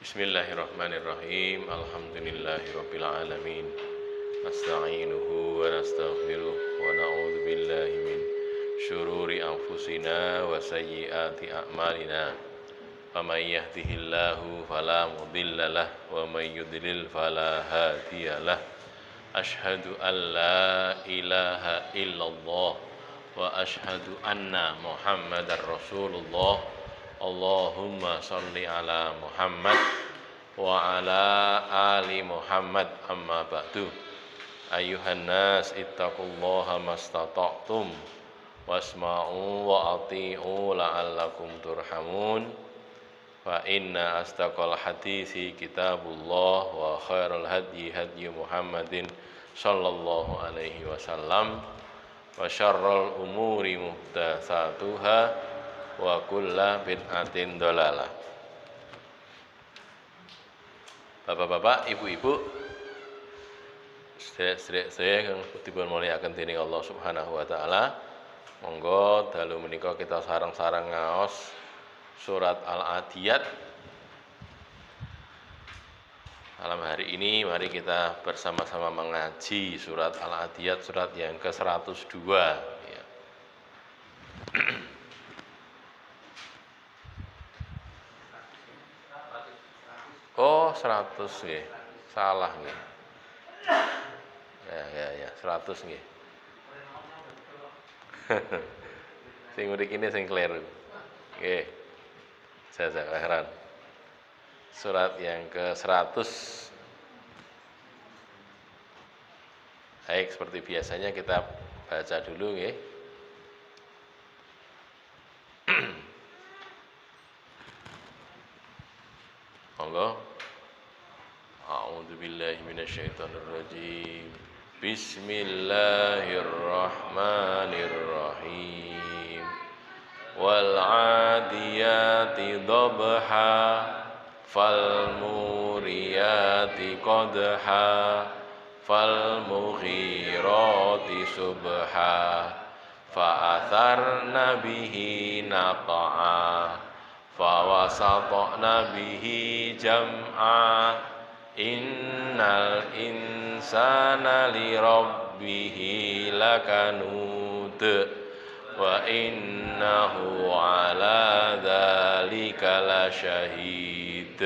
Bismillahirrahmanirrahim. Alhamdulillahirabbil alamin. Nasta'inuhu wa nastaghfiruh wa na'udzu billahi min syururi anfusina wa sayyiati a'malina. Faman yahdihillahu fala mudhillalah wa man yudlil fala hadiyalah. Asyhadu an la ilaha illallah wa asyhadu anna Muhammadar Rasulullah. Allahumma sholli ala Muhammad wa ala ali Muhammad, amma ba'du. Ayyuhan nas ittaqullaha mastata'tum wasma'u wa ati'u la'allakum turhamun. Fa inna astaqal hadisi kitabullah wa khairul hadyi hadyi Muhammadin sallallahu alaihi wasallam wa syarrul umuri muhdatsatuha wa kulla bid'atin dhalalah. Bapak-bapak, ibu-ibu, sedherek saya kang dipun mulyakaken dening Allah Subhanahu wa taala. Monggo dalu menika kita sareng-sareng ngaos surat Al-Adiyat. Malam hari ini mari kita bersama-sama mengaji surat Al-Adiyat, surat yang ke-102 ya. Oh, 100 nggih. Salah nggih. Ya, 100 nggih. Sing mriki ini sing kleru. Nggih. Jazak khairan. Surat yang ke-100. Baik, seperti biasanya kita baca dulu nggih. Monggo. A'udzu billahi minasyaitonir rajim. Bismillahirrahmanirrahim. Wal 'adiyati dhabha fal muriyati qadha fal mughirati subha fa atharna bihi naqa'a fawasatna bihi jam'a innal insana lirabbihi lakanud wa innahu ala dzalika lasyahid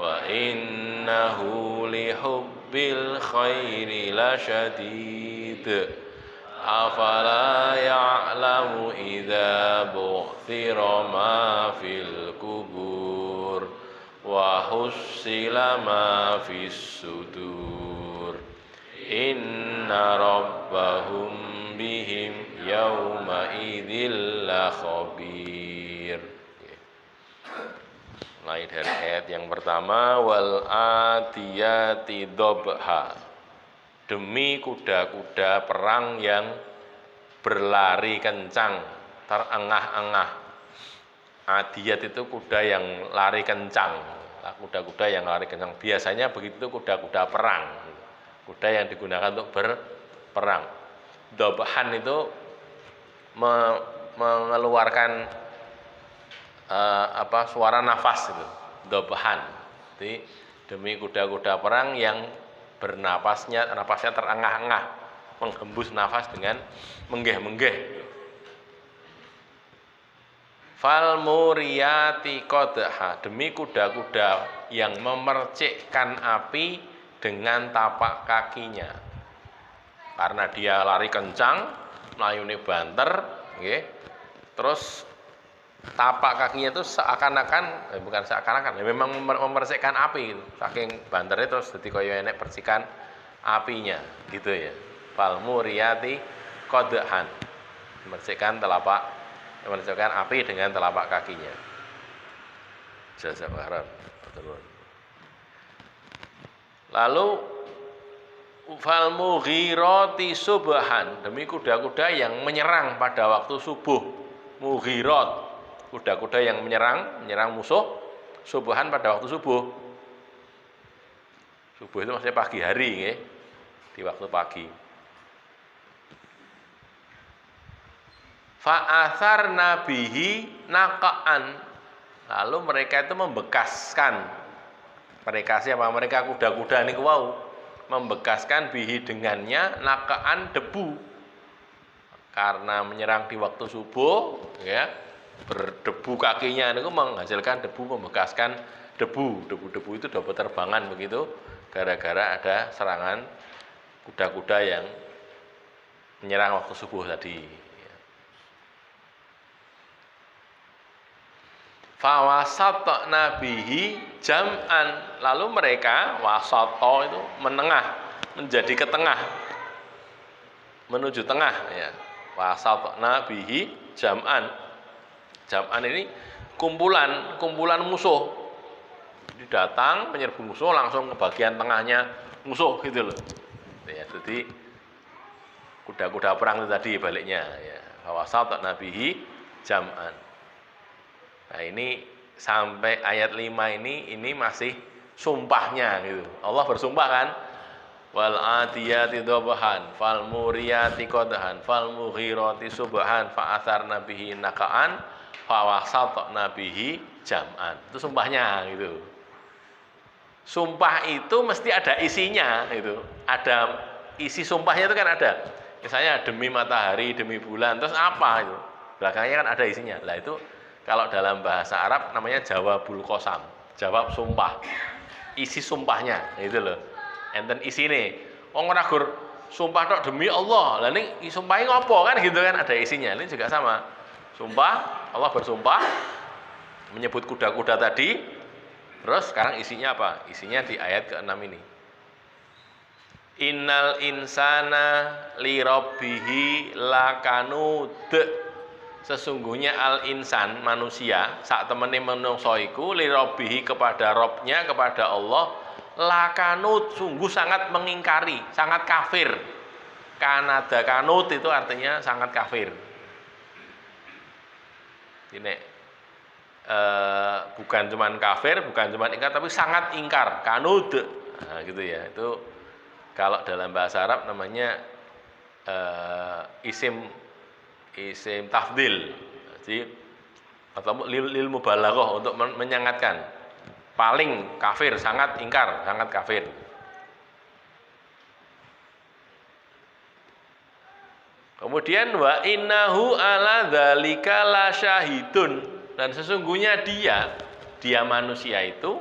wa innahu lihubbil khairi lasyadid afala ya'lamu idza bu'thira ma fil kubur wa hussila ma fis sudur inna rabbahum bihim yawma idzil khabir. Mulai dari ayat yang pertama, wal adiyati dhabha, demi kuda-kuda perang yang berlari kencang, terengah-engah. Adiyat itu kuda yang lari kencang, kuda-kuda yang lari kencang. Biasanya begitu kuda-kuda perang, kuda yang digunakan untuk berperang. Dhabhan itu mengeluarkan suara nafas itu, dhabhan. Jadi demi kuda-kuda perang yang napasnya terengah-engah, menghembus nafas dengan menggeh-menggeh. Fal muriyati qadha, demi kuda-kuda yang memercikkan api dengan tapak kakinya. Karena dia lari kencang, mlayune banter, nggih. Terus tapak kakinya itu seakan-akan, bukan seakan-akan, memang memercikkan api gitu. Saking banternya terus dadi kaya enek percikan apinya, gitu ya. Fal muriyati qadhan, memercikkan api dengan telapak kakinya. Jazakallahu khairan. Lalu fal mughirati subhan, demi kuda-kuda yang menyerang pada waktu subuh. Mughirat, kuda-kuda yang menyerang musuh subhan pada waktu subuh. Subuh itu maksudnya pagi hari, nggih. Di waktu pagi. Fa'athar nabihi naqa'an, lalu mereka itu membekaskan Mereka siapa? Mereka kuda-kuda niku wau membekaskan bihi dengannya nakaan debu. Karena menyerang di waktu subuh, ya, berdebu kakinya niku menghasilkan debu, membekaskan debu. Debu-debu itu dapat terbangan begitu gara-gara ada serangan kuda-kuda yang menyerang waktu subuh tadi. Fawasat nabihi jam'an, lalu mereka wasato itu menengah, menjadi ke tengah, menuju tengah, ya. Wasat nabihi jam'an, jam'an ini kumpulan musuh. Jadi datang menyerbu musuh langsung ke bagian tengahnya musuh gitu loh. Ya, jadi kuda-kuda perang itu tadi baliknya, ya. Wasat nabihi jam'an. Nah, ini sampai ayat 5 ini masih sumpahnya gitu. Allah bersumpah kan, wal adiyati dhabhan fal muriyati qadhan fal mughirati subhan fa atharna bihi naqaan fa wasatna bihi jam'an. Itu sumpahnya gitu. Sumpah itu mesti ada isinya gitu. Ada isi sumpahnya itu kan ada. Misalnya demi matahari, demi bulan, terus apa itu? Belakangnya kan ada isinya. Lah itu kalau dalam bahasa Arab namanya jawabul qasam, jawab sumpah. Isi sumpahnya itu loh. Enten isine. Wong ora gur sumpah tok demi Allah. Lah ning sumpahe ngopo kan gitu kan, ada isinya. Ini juga sama. Sumpah, Allah bersumpah menyebut kuda-kuda tadi. Terus sekarang isinya apa? Isinya di ayat ke-6 ini. Innal insana li rabbihi lakanud. Sesungguhnya al-insan manusia sak temene menungso iku li rabbihi kepada Robnya, kepada Allah, lakanut sungguh sangat mengingkari, sangat kafir. Kanada kanut itu artinya sangat kafir. Ini bukan cuman kafir, bukan cuman ingkar, tapi sangat ingkar, kanut. Nah, gitu ya. Itu kalau dalam bahasa Arab namanya isim tafdil, jadi atau lil mubalaghah, untuk menyangatkan. Paling kafir, sangat ingkar, sangat kafir. Kemudian wa innahu ala dzalika lasyahidun, dan sesungguhnya dia manusia itu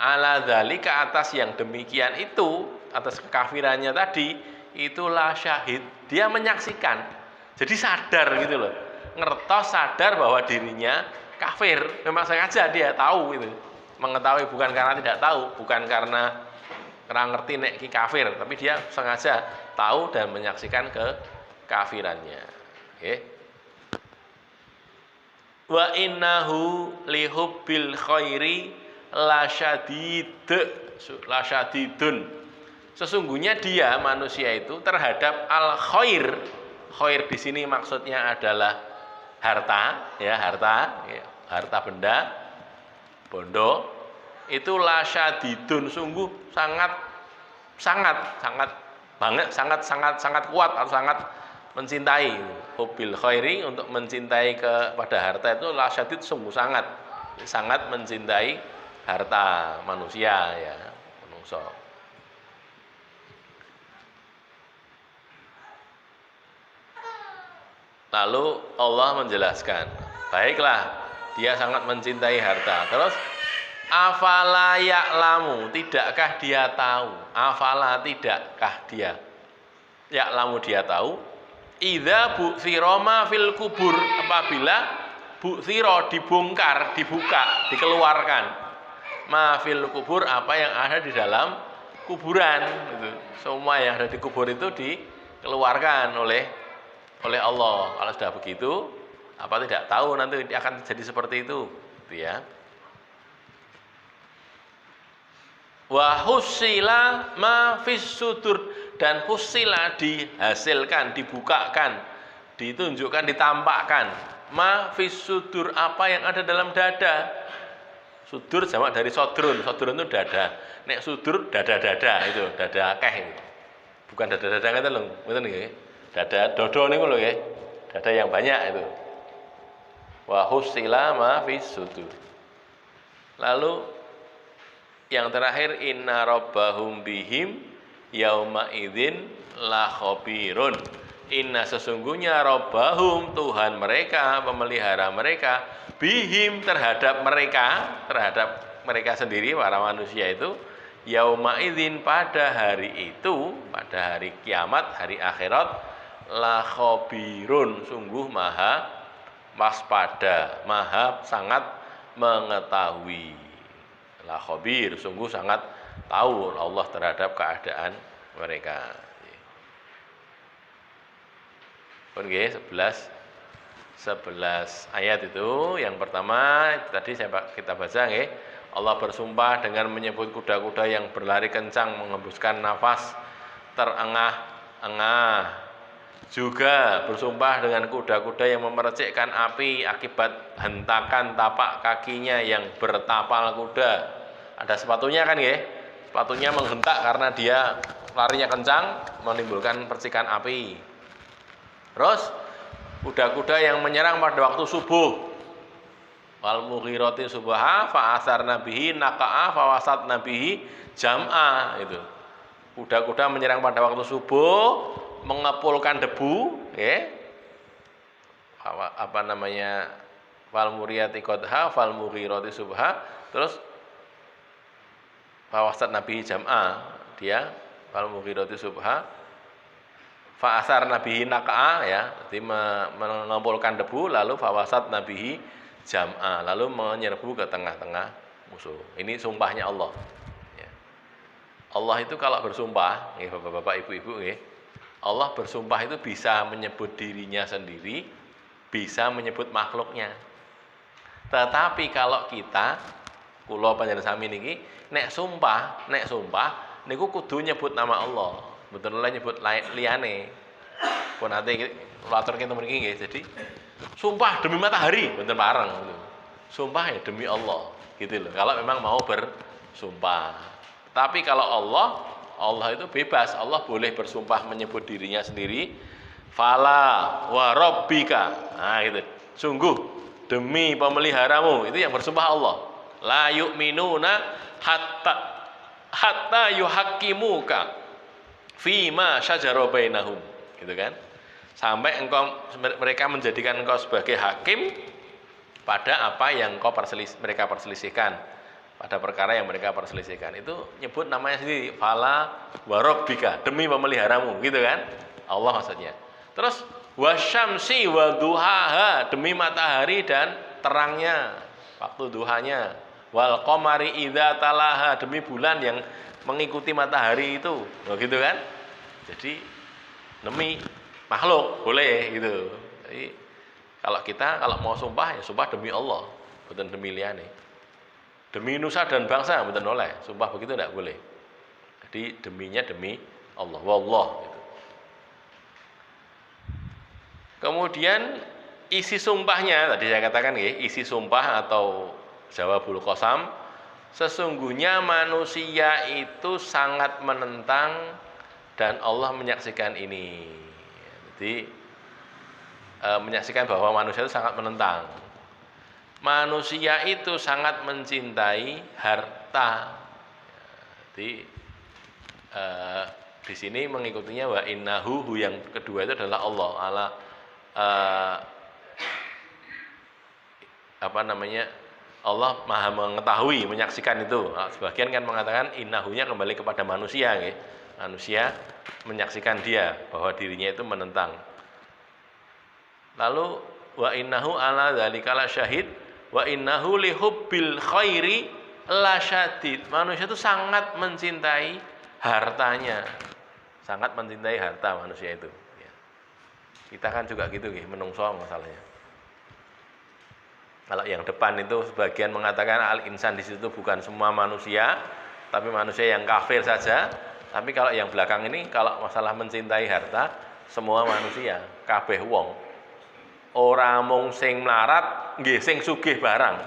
ala dzalika, atas yang demikian itu, atas kekafirannya tadi, itulah syahid, dia menyaksikan. Jadi sadar gitu loh, ngertos, sadar bahwa dirinya kafir. Memang sengaja dia tahu itu, mengetahui bukan karena tidak tahu, bukan karena ngerti nek ki kafir, tapi dia sengaja tahu dan menyaksikan kekafirannya. Oke. Wa innahu lihubbil khairi lasyadidun. Sesungguhnya dia manusia itu terhadap al khair. Khair di sini maksudnya adalah harta, ya, harta benda, bondo. Itu lasyadidun, sungguh sangat kuat atau sangat mencintai. Hubbil khairi, untuk mencintai kepada harta itu lasyadid, sungguh sangat mencintai harta manusia, ya, manusia. Lalu Allah menjelaskan, baiklah, dia sangat mencintai harta. Terus afala ya'lamu, tidakkah dia tahu? Afala, tidakkah dia ya'lamu, dia tahu? Idza bu'thira ma fil kubur, apabila bu'thira dibongkar, dibuka, dikeluarkan, ma fil kubur, apa yang ada di dalam kuburan gitu. Semua yang ada di kubur itu dikeluarkan oleh Allah. Kalau sudah begitu, apa tidak tahu nanti akan jadi seperti itu, gitu ya. Wa husila ma fis sudur, dan husila dihasilkan, dibukakan, ditunjukkan, ditampakkan, ma fis sudur, apa yang ada dalam dada. Sudur jamak dari sodrun. Sodrun itu dada. Nek sudur dada-dada, itu dada akeh itu. Bukan dada-dada ngeten lho, ngoten nggih. Dada dodo niku lho nggih. Dada yang banyak itu. Wa husila ma fis sudur. Lalu Yang terakhir inna rabbahum bihim yauma idzin la khabirun. Inna sesungguhnya rabbahum Tuhan mereka, pemelihara mereka, bihim terhadap mereka sendiri para manusia itu, yauma idzin pada hari itu, pada hari kiamat, hari akhirat, la khabirun sungguh maha waspada, maha sangat mengetahui. La khabir sungguh sangat tahu Allah terhadap keadaan mereka. Pun nggih 11 ayat itu. Yang pertama tadi kita baca nggih. Allah bersumpah dengan menyebut kuda-kuda yang berlari kencang mengembuskan nafas terengah-engah. Juga bersumpah dengan kuda-kuda yang memercikkan api akibat hentakan tapak kakinya yang bertapal kuda. Ada sepatunya kan ya? Sepatunya menghentak karena dia larinya kencang menimbulkan percikan api. Terus kuda-kuda yang menyerang pada waktu subuh. Wal mughirati subha fa asarna bihi naqa'a fa wasatna bihi jam'a itu. Kuda-kuda menyerang pada waktu subuh, mengepulkan debu, ya. Apa namanya? Fal muriyati qadha fal mughirati subha, terus fawasat nabi jam'a, dia fal mughirati subha fa asar nabihi naqa'a, ya. Jadi mengumpulkan debu lalu fawasat nabihi jam'a, lalu menyerbu ke tengah-tengah musuh. Ini sumpahnya Allah. Ya. Allah itu kalau bersumpah, ya Bapak-bapak, Ibu-ibu, ya. Allah bersumpah itu bisa menyebut dirinya sendiri, bisa menyebut makhluknya. Tetapi kalau kita, kula panjenengan sami niki, nek sumpah niku kudu nyebut nama Allah. Mboten oleh nyebut liyane. Pun ate kula aturke temen iki nggih. Jadi sumpah demi matahari, mboten pareng gitu. Sumpah ya demi Allah, gitu loh. Kalau memang mau bersumpah. Tapi kalau Allah itu bebas, Allah boleh bersumpah menyebut dirinya sendiri. Fala wa rabbika. Nah, gitu. Sungguh demi pemeliharamu, itu yang bersumpah Allah. La yu'minuna hatta yuhaqqimuka fima syajara bainahum. Gitu kan? Sampai mereka menjadikan engkau sebagai hakim pada apa yang mereka perselisihkan. Pada perkara yang mereka perselisihkan itu nyebut namanya sendiri, fala warabbika, demi pemeliharamu, gitu kan? Allah maksudnya. Terus wasyamsi wa duhaha, demi matahari dan terangnya, waktu duhanya. Wal qamari idza talaha, demi bulan yang mengikuti matahari itu. Oh, gitu kan? Jadi demi makhluk boleh gitu. Jadi kalau mau sumpah ya sumpah demi Allah, bukan demi liyane. Demi nusa dan bangsa mboten oleh, sumpah begitu tidak boleh. Jadi deminya demi Allah, wallah gitu. Kemudian isi sumpahnya tadi saya katakan ya, isi sumpah atau jawabul qasam, sesungguhnya manusia itu sangat menentang dan Allah menyaksikan ini. Jadi menyaksikan bahwa manusia itu sangat menentang. Manusia itu sangat mencintai harta. Jadi di sini mengikutinya wa innahu, yang kedua itu adalah Allah. Allah Maha mengetahui, menyaksikan itu. Sebagian kan mengatakan innahunya kembali kepada manusia, ya. Manusia menyaksikan dia bahwa dirinya itu menentang. Lalu wa innahu ala dzalika lasyahid. Wa innahu lihubbil khairi lasyadid. Manusia itu sangat mencintai hartanya. Sangat mencintai harta manusia itu. Ya. Kita kan juga gitu, menungso masalahnya. Kalau yang depan itu sebagian mengatakan al-insan di situ bukan semua manusia, tapi manusia yang kafir saja. Tapi kalau yang belakang ini, kalau masalah mencintai harta, semua manusia, kabeh wong. Ora mung sing melarat, nggih sing sugih barang.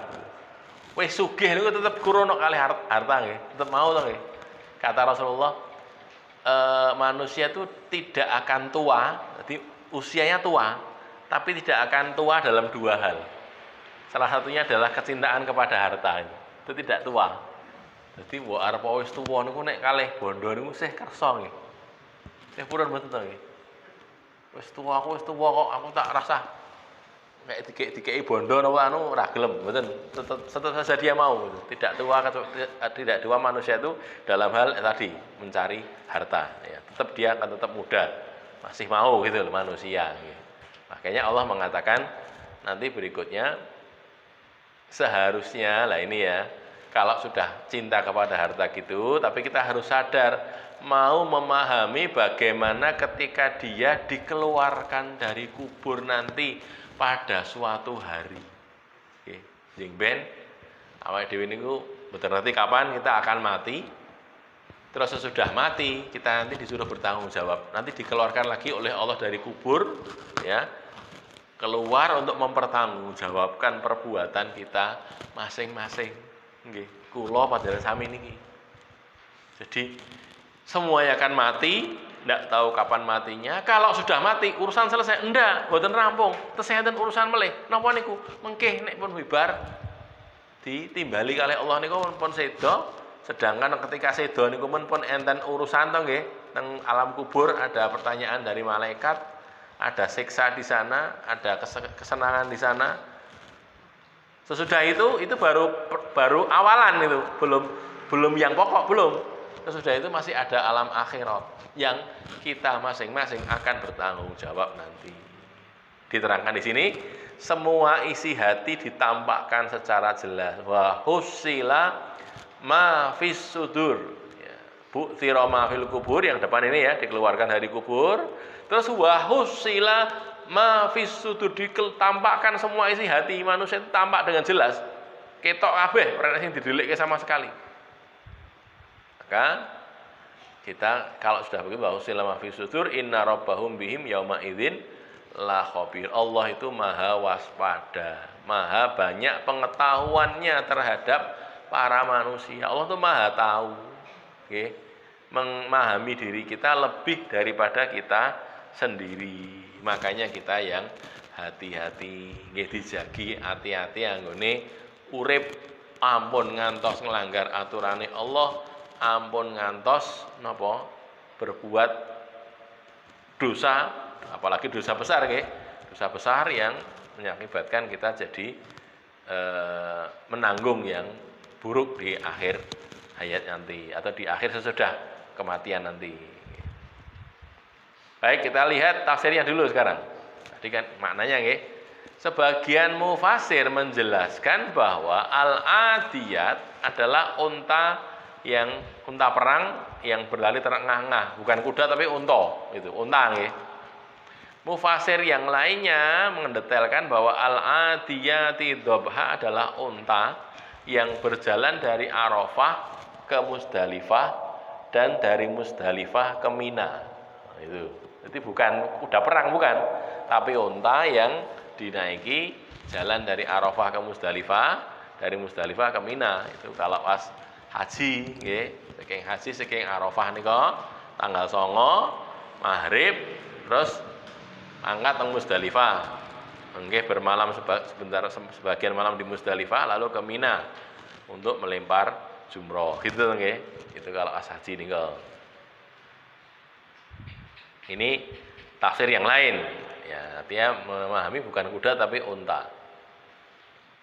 Wis sugih niku tetep kurono kali harta nggih, tetep mau to nggih. Kata Rasulullah, manusia itu tidak akan tua, jadi usianya tua, tapi tidak akan tua dalam dua hal. Salah satunya adalah kecintaan kepada harta, itu tidak tua. Dadi mbok arep wis tuwa niku nek kalih bondo niku sih kersa nggih. Sih purun mboten to nggih. Wis tuwa kok aku tak rasa nek dikeki bondo napa anu ora gelem, mboten. Tetep saja dia mau gitu. Tidak tua manusia itu dalam hal tadi mencari harta ya. Tetap dia akan tetap muda. Masih mau gitu loh manusia gitu. Makanya Allah mengatakan nanti berikutnya seharusnya lah ini ya, kalau sudah cinta kepada harta gitu, tapi kita harus sadar mau memahami bagaimana ketika dia dikeluarkan dari kubur nanti pada suatu hari. Oke, jeng ben awake dhewe niku mboten ngerti kapan kita akan mati. Terus sesudah mati kita nanti disuruh bertanggung jawab. Nanti dikeluarkan lagi oleh Allah dari kubur ya. Keluar untuk mempertanggungjawabkan perbuatan kita masing-masing. Nggih, kula padahal sami niki. Jadi semuanya akan mati, tidak tahu kapan matinya. Kalau sudah mati, urusan selesai. Ndak, mboten rampung. Tesih enten urusan melih. Napa niku? Mengkeh nek pun wibar ditimbali kalih Allah niku pun sedo. Sedangkan ketika sedo niku pun enten urusan to nggih. Teng alam kubur ada pertanyaan dari malaikat. Ada siksa di sana, ada kesenangan di sana. Sesudah itu baru awalan itu, belum yang pokok belum. Sesudah itu masih ada alam akhirat yang kita masing-masing akan bertanggung jawab nanti. Diterangkan di sini, semua isi hati ditampakkan secara jelas. Wa husila ma fis sudur. Bu'thira ma fil kubur yang depan ini ya, dikeluarkan dari kubur. Terus wahusila ma fis sudur, ditampakkan semua isi hati manusia itu tampak dengan jelas. Ketok kabeh ora sing didelikke sama sekali. Maka kita kalau sudah begitu wahusila ma fis sudur inna rabbahum bihim yauma idzin la khabir. Allah itu maha waspada, maha banyak pengetahuannya terhadap para manusia. Allah itu maha tahu. Oke. Memahami diri kita lebih daripada kita sendiri. Makanya kita yang hati-hati, nggih dijagi hati-hati anggone urip, ampun ngantos nglanggar aturane Allah, ampun ngantos napa berbuat dosa, apalagi dosa besar nggih. Dosa besar yang mengakibatkan kita jadi menanggung yang buruk di akhir hayat nanti atau di akhir sesudah kematian nanti. Baik, kita lihat tafsirnya dulu sekarang. Tadi kan maknanya nggih. Sebagian mufasir menjelaskan bahwa al-adiyat adalah unta perang yang berlari terengah-engah, bukan kuda tapi unta, itu unta nggih. Mufasir yang lainnya mendetailkan bahwa al-adiyati dhabha adalah unta yang berjalan dari Arafah ke Musdalifah dan dari Musdalifah ke Mina. Nah, itu. Jadi bukan kuda perang bukan, tapi unta yang dinaiki jalan dari Arafah ke Musdalifah, dari Musdalifah ke Mina. Itu kalau pas haji nggih, saking haji saking Arafah nika tanggal 9 maghrib terus angkat teng Musdalifah. Nggih bermalam sebagian malam di Musdalifah lalu ke Mina untuk melempar jumroh. Gitu nggih. Itu kalau as haji nika. Ini tafsir yang lain. Ya, artinya memahami bukan kuda tapi unta.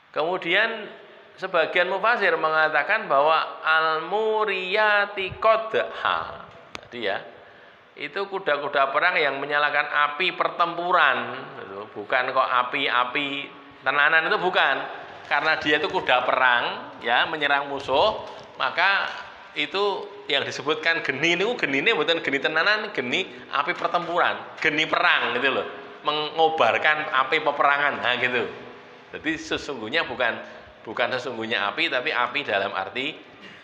Kemudian sebagian mufasir mengatakan bahwa al-muriyati qadha. Jadi ya, itu kuda-kuda perang yang menyalakan api pertempuran. Bukan kok api-api tenanan, itu bukan. Karena dia itu kuda perang, ya, menyerang musuh, maka itu yang disebutkan geni ini genine bukan geni tenanan, geni api pertempuran, geni perang gitu loh, mengobarkan api peperangan, nah gitu. Jadi sesungguhnya bukan sesungguhnya api, tapi api dalam arti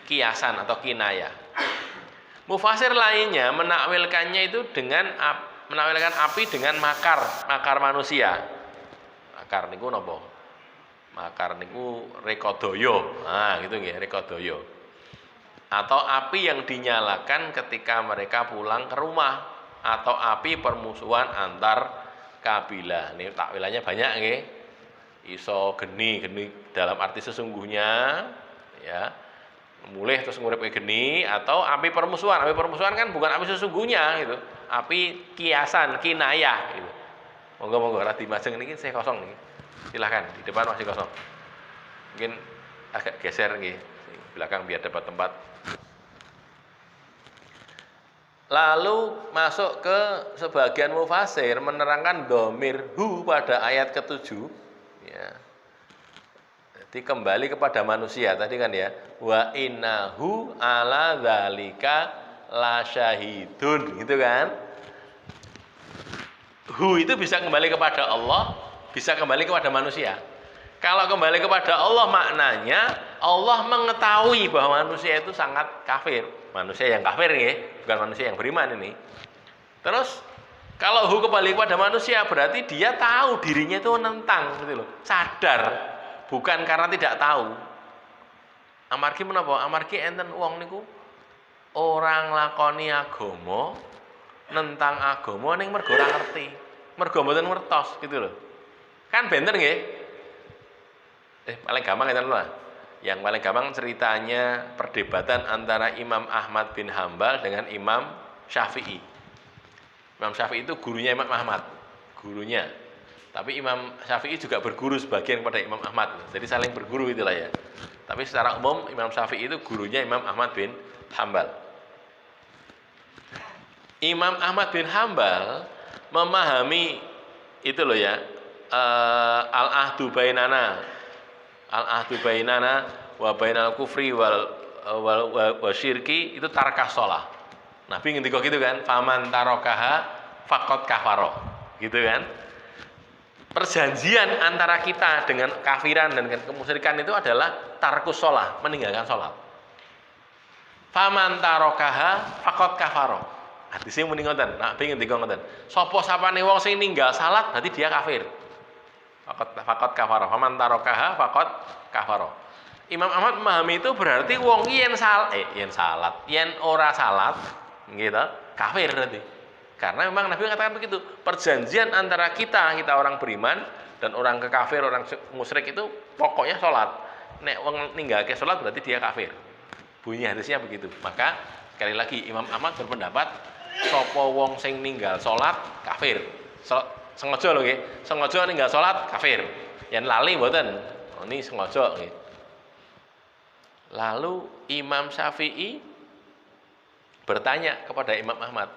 kiasan atau kinayah. Mufasir lainnya menakwilkannya itu dengan menakwilkan api dengan makar manusia. Makar niku napa? Makar niku rekodaya. Nah, gitu nggih, rekodaya. Atau api yang dinyalakan ketika mereka pulang ke rumah, atau api permusuhan antar kabilah. Ini takwilannya banyak nggih. Iso geni dalam arti sesungguhnya ya. mulih terus ngurip kayak gini, atau api permusuhan. Api permusuhan kan bukan api sesungguhnya gitu, api kiasan, kinayah gitu. Monggo radi majeng niki saya kosong nih, silahkan di depan masih kosong, mungkin agak geser nih belakang biar dapat tempat. Lalu masuk ke sebagian mufasir menerangkan domir hu pada ayat ke-7 ya. Jadi kembali kepada manusia tadi kan ya, wa innahu ala dzalika lasyahidun gitu kan. Hu itu bisa kembali kepada Allah, bisa kembali kepada manusia. Kalau kembali kepada Allah maknanya Allah mengetahui bahwa manusia itu sangat kafir. Manusia yang kafir nih, bukan manusia yang beriman ini. Terus kalau hu kembali kepada manusia berarti dia tahu dirinya itu nentang gitu loh. Sadar, bukan karena tidak tahu. Amargi menapa? Amargi enten wong niku orang lakoni agama, nentang agama ning mergo ora ngerti. Mergo mboten ngertos gitu loh. Kan bener nggih? Paling gampang itu lah. Yang paling gampang ceritanya perdebatan antara Imam Ahmad bin Hambal dengan Imam Syafi'i. Imam Syafi'i itu gurunya Imam Ahmad, gurunya. Tapi Imam Syafi'i juga berguru sebagian kepada Imam Ahmad. Jadi saling berguru itulah ya. Tapi secara umum Imam Syafi'i itu gurunya Imam Ahmad bin Hambal. Imam Ahmad bin Hambal memahami itu loh ya, al-ahdu bainana wa bainal kufri wal syirki itu tarkah sholah. Nabi ngendika gitu kan, faman tarokaha faqad kafaro, gitu kan. Perjanjian antara kita dengan kafiran dan dengan kemusyrikan itu adalah tarkus sholah, meninggalkan sholat. Faman tarokaha faqad kafaro. Hadisnya muni ngoten, Nabi ngendika ngoten. Sapa sapane wong sing ninggal salat berarti dia kafir. Faqad kafara, faman tarokaha faqad kafara. Imam Ahmad memahami itu berarti wong yen salat, yen ora salat, gitu, kafir berarti. Karena memang Nabi mengatakan begitu, perjanjian antara kita orang beriman dan orang kekafir, orang musyrik itu pokoknya salat. Nek wong ninggalke salat berarti dia kafir. Bunyi hadisnya begitu. Maka sekali lagi Imam Ahmad berpendapat sapa wong sing ninggal salat kafir. Sengaja lho nggih, sengaja ninggal salat kafir. Yen lali mboten. Oh, ini sengaja nggih. Lalu Imam Syafi'i bertanya kepada Imam Ahmad,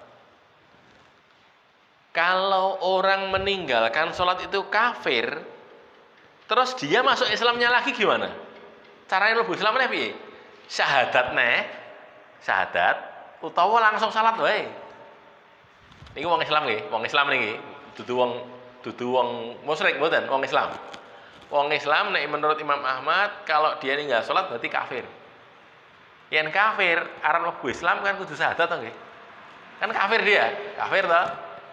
kalau orang meninggalkan salat itu kafir, terus dia masuk Islamnya lagi gimana? Caranya mlebu Islamnya piye? Syahadat utawa langsung salat wae. Niki wong Islam nggih, wong Islam niki. Dudu wong musyrik mboten, wong Islam. Wong Islam nek menurut Imam Ahmad kalau dia ninggal salat berarti kafir. Yen kafir arep mlebu Islam kan kudu syahadat to nggih. Kan kafir dia, kafir to.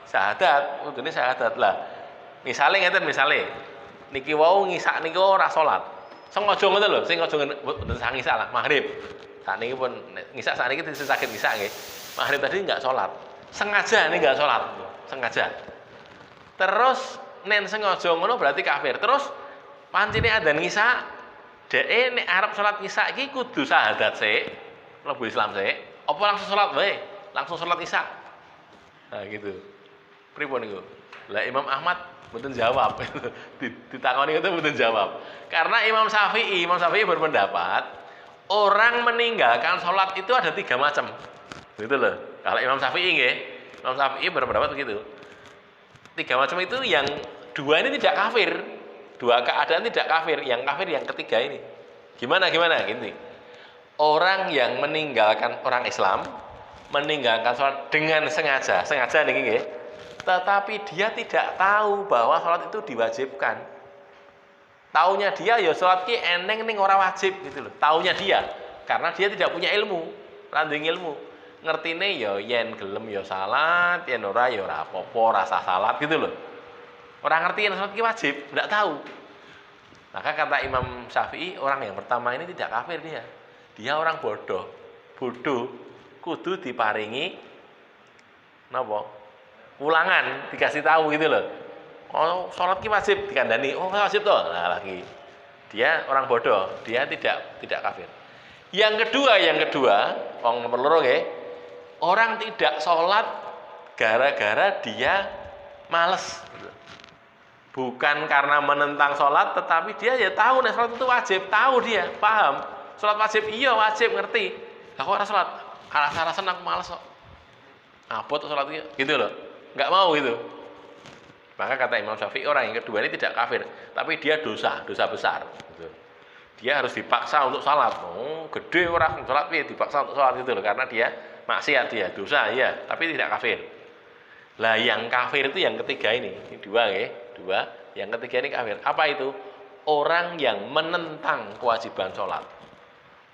Syahadat, kudune syahadat lah. Misale ngeten niki wau ngisak niku ora salat. Sengaja ngoten lho, sing aja mboten sang ngisak lah, maghrib. Sakniki pun ngisak sakniki sakit ngisak nggih. Maghrib tadi enggak salat. Sengaja ninggal salat, sengaja. Terus nen sengaja ngono berarti kafir. Terus pancene adzan ngisak, dhek nek arep salat ngisak iki kudu syahadat sik, mlebu Islam sik, apa langsung salat wae? Langsung salat ngisak. Nah gitu. Pripun niku? Lah Imam Ahmad mboten jawab. Ditakoni itu mboten jawab. Karena Imam Syafi'i berpendapat orang meninggalkan salat itu ada 3 macam. Gitu loh. Kalau Imam Syafi'i nggih, Imam Syafi'i berpendapat begitu. 3 macam itu yang 2 ini tidak kafir. 2 keadaan tidak kafir, yang kafir yang ketiga ini. Gimana gini. Orang yang meninggalkan orang Islam, meninggalkan sholat dengan sengaja niki nggih. Tetapi dia tidak tahu bahwa sholat itu diwajibkan. Taunya dia ya sholat ki eneng ning ora wajib gitu loh. Taunya dia karena dia tidak punya ilmu, landing ilmu. Ngertine ya yen gelem ya salat, yen ora ya ora apa-apa, rasa salat gitu loh. Orang ngerti yen salat ki wajib, enggak tahu. Maka kata Imam Syafi'i, orang yang pertama ini tidak kafir dia. Dia orang bodoh. Bodoh kudu diparingi napa? Ulangan, dikasih tahu gitu loh. Oh, salat ki wajib dikandani. Oh, wajib toh. Nah, lagi. Dia orang bodoh, dia tidak kafir. Yang kedua, wong nomor loro nggih. Orang tidak sholat gara-gara dia males. Bukan karena menentang sholat, tetapi dia ya tahu nih sholat itu wajib, tahu dia, paham. Sholat wajib, iya wajib, ngerti. Lah kok ora sholat? Alasan aku males kok. Abot sholat gitu loh. Nggak mau gitu. Maka kata Imam Syafi'i, orang yang kedua ini tidak kafir, tapi dia dosa besar. Gitu. Dia harus dipaksa untuk sholat. Oh, gede orang sholat, dipaksa untuk sholat gitu loh, karena dia maksiat, dia dosa, ya, tapi tidak kafir. Lah yang kafir itu yang ketiga ini dua. Yang ketiga ini kafir. Apa itu? Orang yang menentang kewajiban sholat.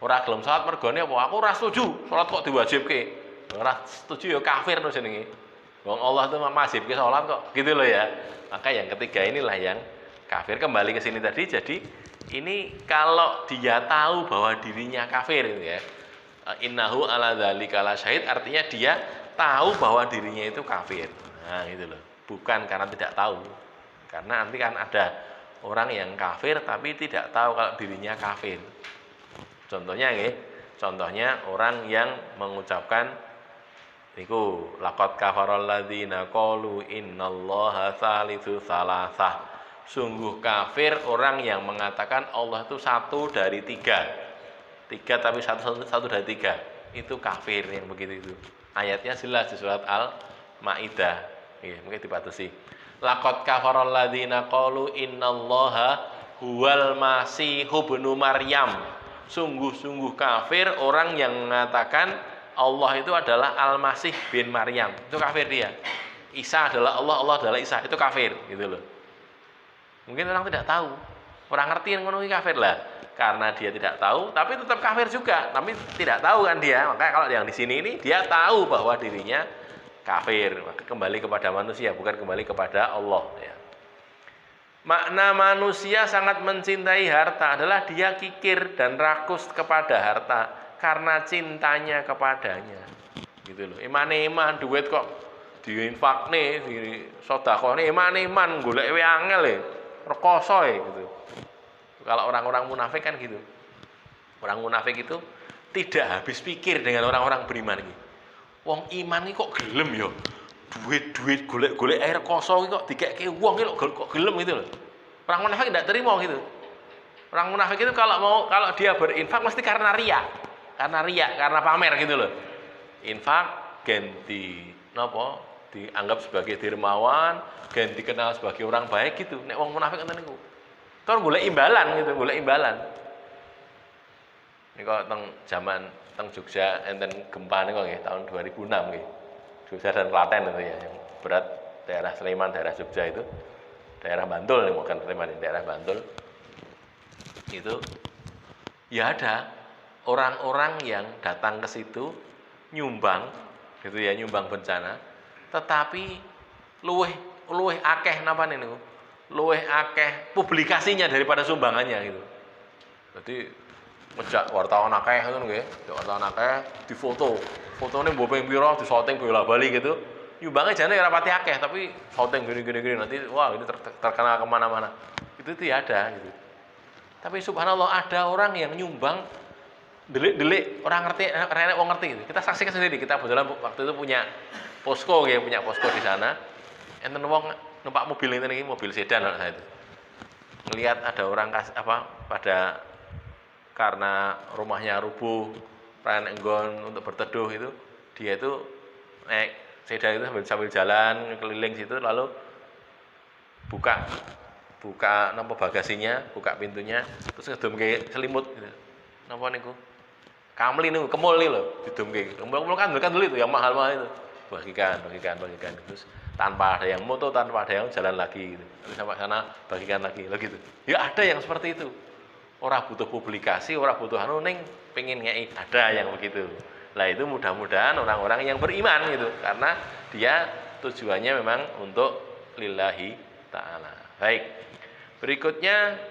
Ora gelem sholat mergone apa? Aku ora setuju sholat kok diwajibke. Ora setuju ya kafir no jenenge. Wong Allah itu masjibke sholat kok. Gitu loh ya. Maka yang ketiga inilah yang kafir. Kembali ke sini tadi, jadi ini kalau dia tahu bahwa dirinya kafir gitu ya. Innahu ala dzalika lasyahid, artinya dia tahu bahwa dirinya itu kafir. Nah, gitu loh. Bukan karena tidak tahu. Karena nanti kan ada orang yang kafir tapi tidak tahu kalau dirinya kafir. Contohnya orang yang mengucapkan niku laqad kafaral ladzina qalu innallaha tsalitsu tsalatsah. Sungguh kafir orang yang mengatakan Allah itu satu dari tiga. Tiga tapi satu dari tiga. Itu kafir yang begitu itu. Ayatnya jelas di surat Al-Maidah. Mungkin dibatasi. Laqad kafaral ladzina qalu innallaha huwal masihu ibnu Maryam. Sungguh-sungguh kafir orang yang mengatakan Allah itu adalah Al-Masih bin Maryam. Itu kafir dia. Isa adalah Allah, Allah adalah Isa. Itu kafir, gitu loh. Mungkin orang tidak tahu. Orang ngerti yang ngono kafir lah. Karena dia tidak tahu, tapi tetap kafir juga. Tapi tidak tahu kan dia. Makanya kalau yang di sini ini dia tahu bahwa dirinya kafir. Maka kembali kepada manusia, bukan kembali kepada Allah ya. Makna manusia sangat mencintai harta adalah dia kikir dan rakus kepada harta karena cintanya kepadanya. Gitu loh. Iman duit kok diinfakne, di sedekahne iman golek wae angel e. Rekoso gitu. Kalau orang-orang munafik kan gitu. Orang munafik itu tidak habis pikir dengan orang-orang beriman iki. Wong iman iki kok gelem ya. Duit golek air kosong kok dikeke wong iki kok gelem gitu loh. Orang munafik tidak terima gitu. Orang munafik itu kalau dia berinfak mesti karena riya. Karena pamer gitu loh. Infak ganti napa? Dianggap sebagai dermawan, ganti dikenal sebagai orang baik gitu. Nek wong munafik ngoten niku. Kan golek imbalan gitu, golek imbalan. Niku teng Jogja enten gempa niku nggih tahun 2006 nggih. Jogja dan Klaten itu ya, yang berat daerah Sleman, daerah Jogja itu. Daerah Bantul nih, bukan Sleman, daerah Bantul. Itu ya ada orang-orang yang datang ke situ nyumbang gitu ya, nyumbang bencana. Tetapi luweh akeh napa niku? Luweh akeh publikasinya daripada sumbangannya gitu. Jadi ngejak wartawan akeh ngono nggih, wartawan akeh difoto. Fotone mbok ping pira disoting bola-bali gitu. Nyumbangnya jane ora pati akeh, tapi shooting gini nanti wah ini terkenal kemana-mana. Itu tidak ada gitu. Tapi subhanallah ada orang yang nyumbang delik-delik orang ngerti, renek wong ngerti gitu. Kita saksikan sendiri, kita kebetulan waktu itu punya posko di sana. Enten wong numpak mobil ini mobil sedan saya itu. Melihat ada orang pada karena rumahnya rubuh, renek nggon untuk berteduh itu, dia itu naik sedan itu sambil jalan keliling situ lalu buka napa bagasinya, buka pintunya, terus ngedumke selimut gitu. Napa niku? Kamli niku, kemul niku lho, didumke. Kemul kan dulu itu yang mahal-mahal itu. Bagikan. Terus tanpa ada yang moto, tanpa ada yang jalan lagi gitu. Terus sampai sana bagikan lagi, gitu. Ya ada yang seperti itu. Orang butuh publikasi, orang butuh ning pengen ngei, ada yang begitu. Lah itu mudah-mudahan orang-orang yang beriman gitu, karena dia tujuannya memang untuk lillahi ta'ala. Baik. Berikutnya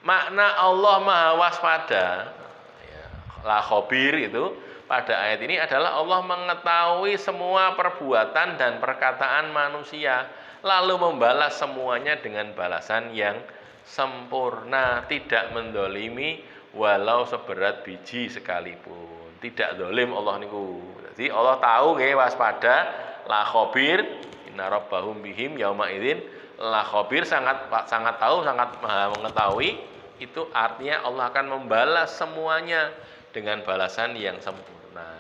makna Allah Maha Waspada ya, la khabir itu pada ayat ini adalah Allah mengetahui semua perbuatan dan perkataan manusia lalu membalas semuanya dengan balasan yang sempurna, tidak mendolimi walau seberat biji sekalipun. Tidak zalim Allah niku. Jadi Allah tahu nggih waspada la khabir inna rabbahum bihim yauma idzin la khabir, sangat tahu, sangat maha mengetahui. Itu artinya Allah akan membalas semuanya dengan balasan yang sempurna.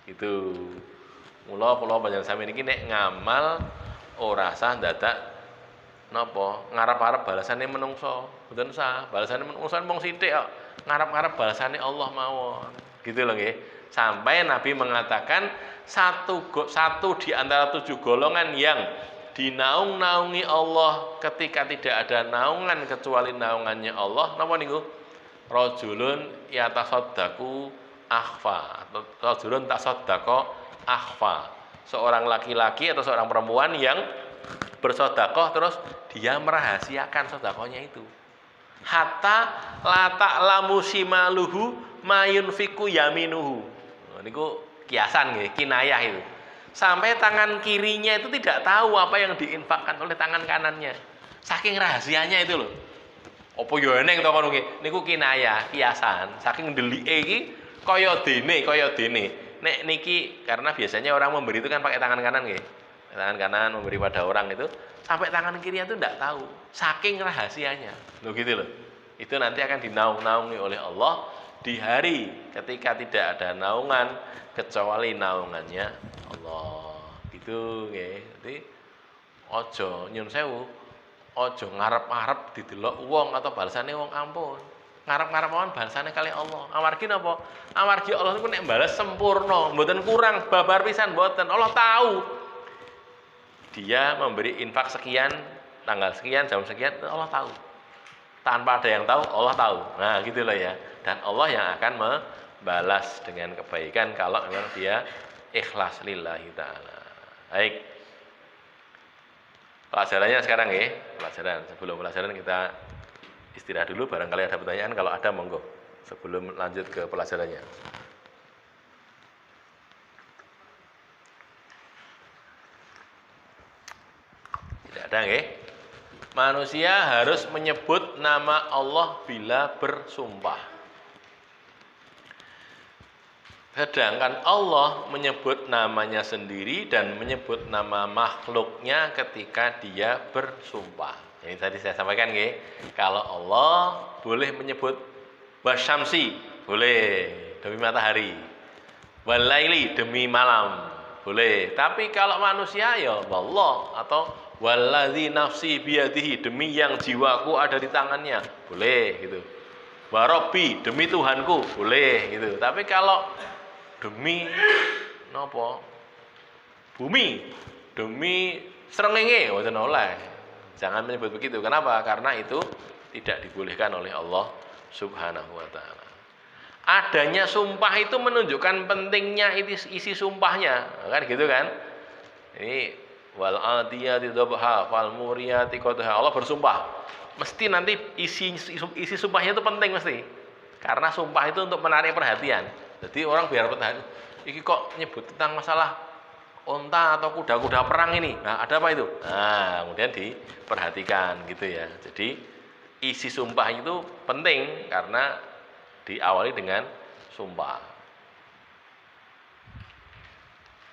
Gitu. Mula kula panjenengan sami niki nek ngamal ora sah dadak napa ngarep-arep balasane menungso. Mboten sah. Balasane menungso mung sithik kok. Ngarep-arep balasane Allah mawon. Gitu loh nggih. Sampai Nabi mengatakan satu di antara 7 golongan yang dinaung-naungi Allah ketika tidak ada naungan kecuali naungannya Allah. Napa niku? Rajulun yatasaddaqu akhfa atau rajulun tasaddaqa akhfa, seorang laki-laki atau seorang perempuan yang bersedekah terus dia merahasiakan sedekahnya itu. Hatta la ta'lamu shimaluhu ma yunfiqu yaminuhu. Niku kiasan nggih, kinayah itu. Sampai tangan kirinya itu tidak tahu apa yang diinfakkan oleh tangan kanannya. Saking rahasianya itu loh. Apa yo eneng to kono nggih? Niku kinayah, kiasan. Saking ndelike iki kaya dene. Nek niki karena biasanya orang memberi itu kan pakai tangan kanan nggih. Tangan kanan memberi pada orang itu sampai tangan kirinya itu tidak tahu. Saking rahasianya. Loh gitu loh. Itu nanti akan dinaung-naungi oleh Allah di hari ketika tidak ada naungan kecuali naungannya Allah. Gitu nggih. Jadi aja nyun sewu, aja ngarep-arep didelok wong atau balasane wong, ampun. Ngarep-ngarep mawon balasane kali Allah. Amargi napa? Amargi Allah niku nek balas sempurna, mboten kurang, babar pisan mboten. Allah tahu. Dia memberi infak sekian, tanggal sekian, jam sekian, Allah tahu. Tanpa ada yang tahu, Allah tahu. Nah, gitu loh ya. Dan Allah yang akan membalas dengan kebaikan kalau memang dia ikhlas lillahi ta'ala. Baik. Pelajarannya sekarang ya. Sebelum pelajaran kita istirahat dulu, barangkali ada pertanyaan, kalau ada monggo sebelum lanjut ke pelajarannya. Tidak ada nggih? Manusia harus menyebut nama Allah bila bersumpah. Sedangkan Allah menyebut namanya sendiri dan menyebut nama makhluknya ketika dia bersumpah. Ini tadi saya sampaikan nggih, kalau Allah boleh menyebut wasyamsi, boleh demi matahari, walaili demi malam, boleh. Tapi kalau manusia ya wallah atau waladzi nafsi biyadihi, demi yang jiwaku ada di tangannya, boleh gitu. Warabbi, demi Tuhanku, boleh gitu. Tapi kalau demi napa? Bumi, demi srengenge mboten oleh. Jangan menyebut begitu. Kenapa? Karena itu tidak dibolehkan oleh Allah Subhanahu wa taala. Adanya sumpah itu menunjukkan pentingnya isi sumpahnya. Kan gitu kan? Ini wal adiyati dhabha fal muriyati qadha. Allah bersumpah. Mesti nanti isi sumpahnya itu penting mesti. Karena sumpah itu untuk menarik perhatian. Jadi orang biar perhatian. Iki kok nyebut tentang masalah onta atau kuda-kuda perang ini. Nah, ada apa itu? Nah, kemudian diperhatikan gitu ya. Jadi isi sumpah itu penting karena diawali dengan sumpah.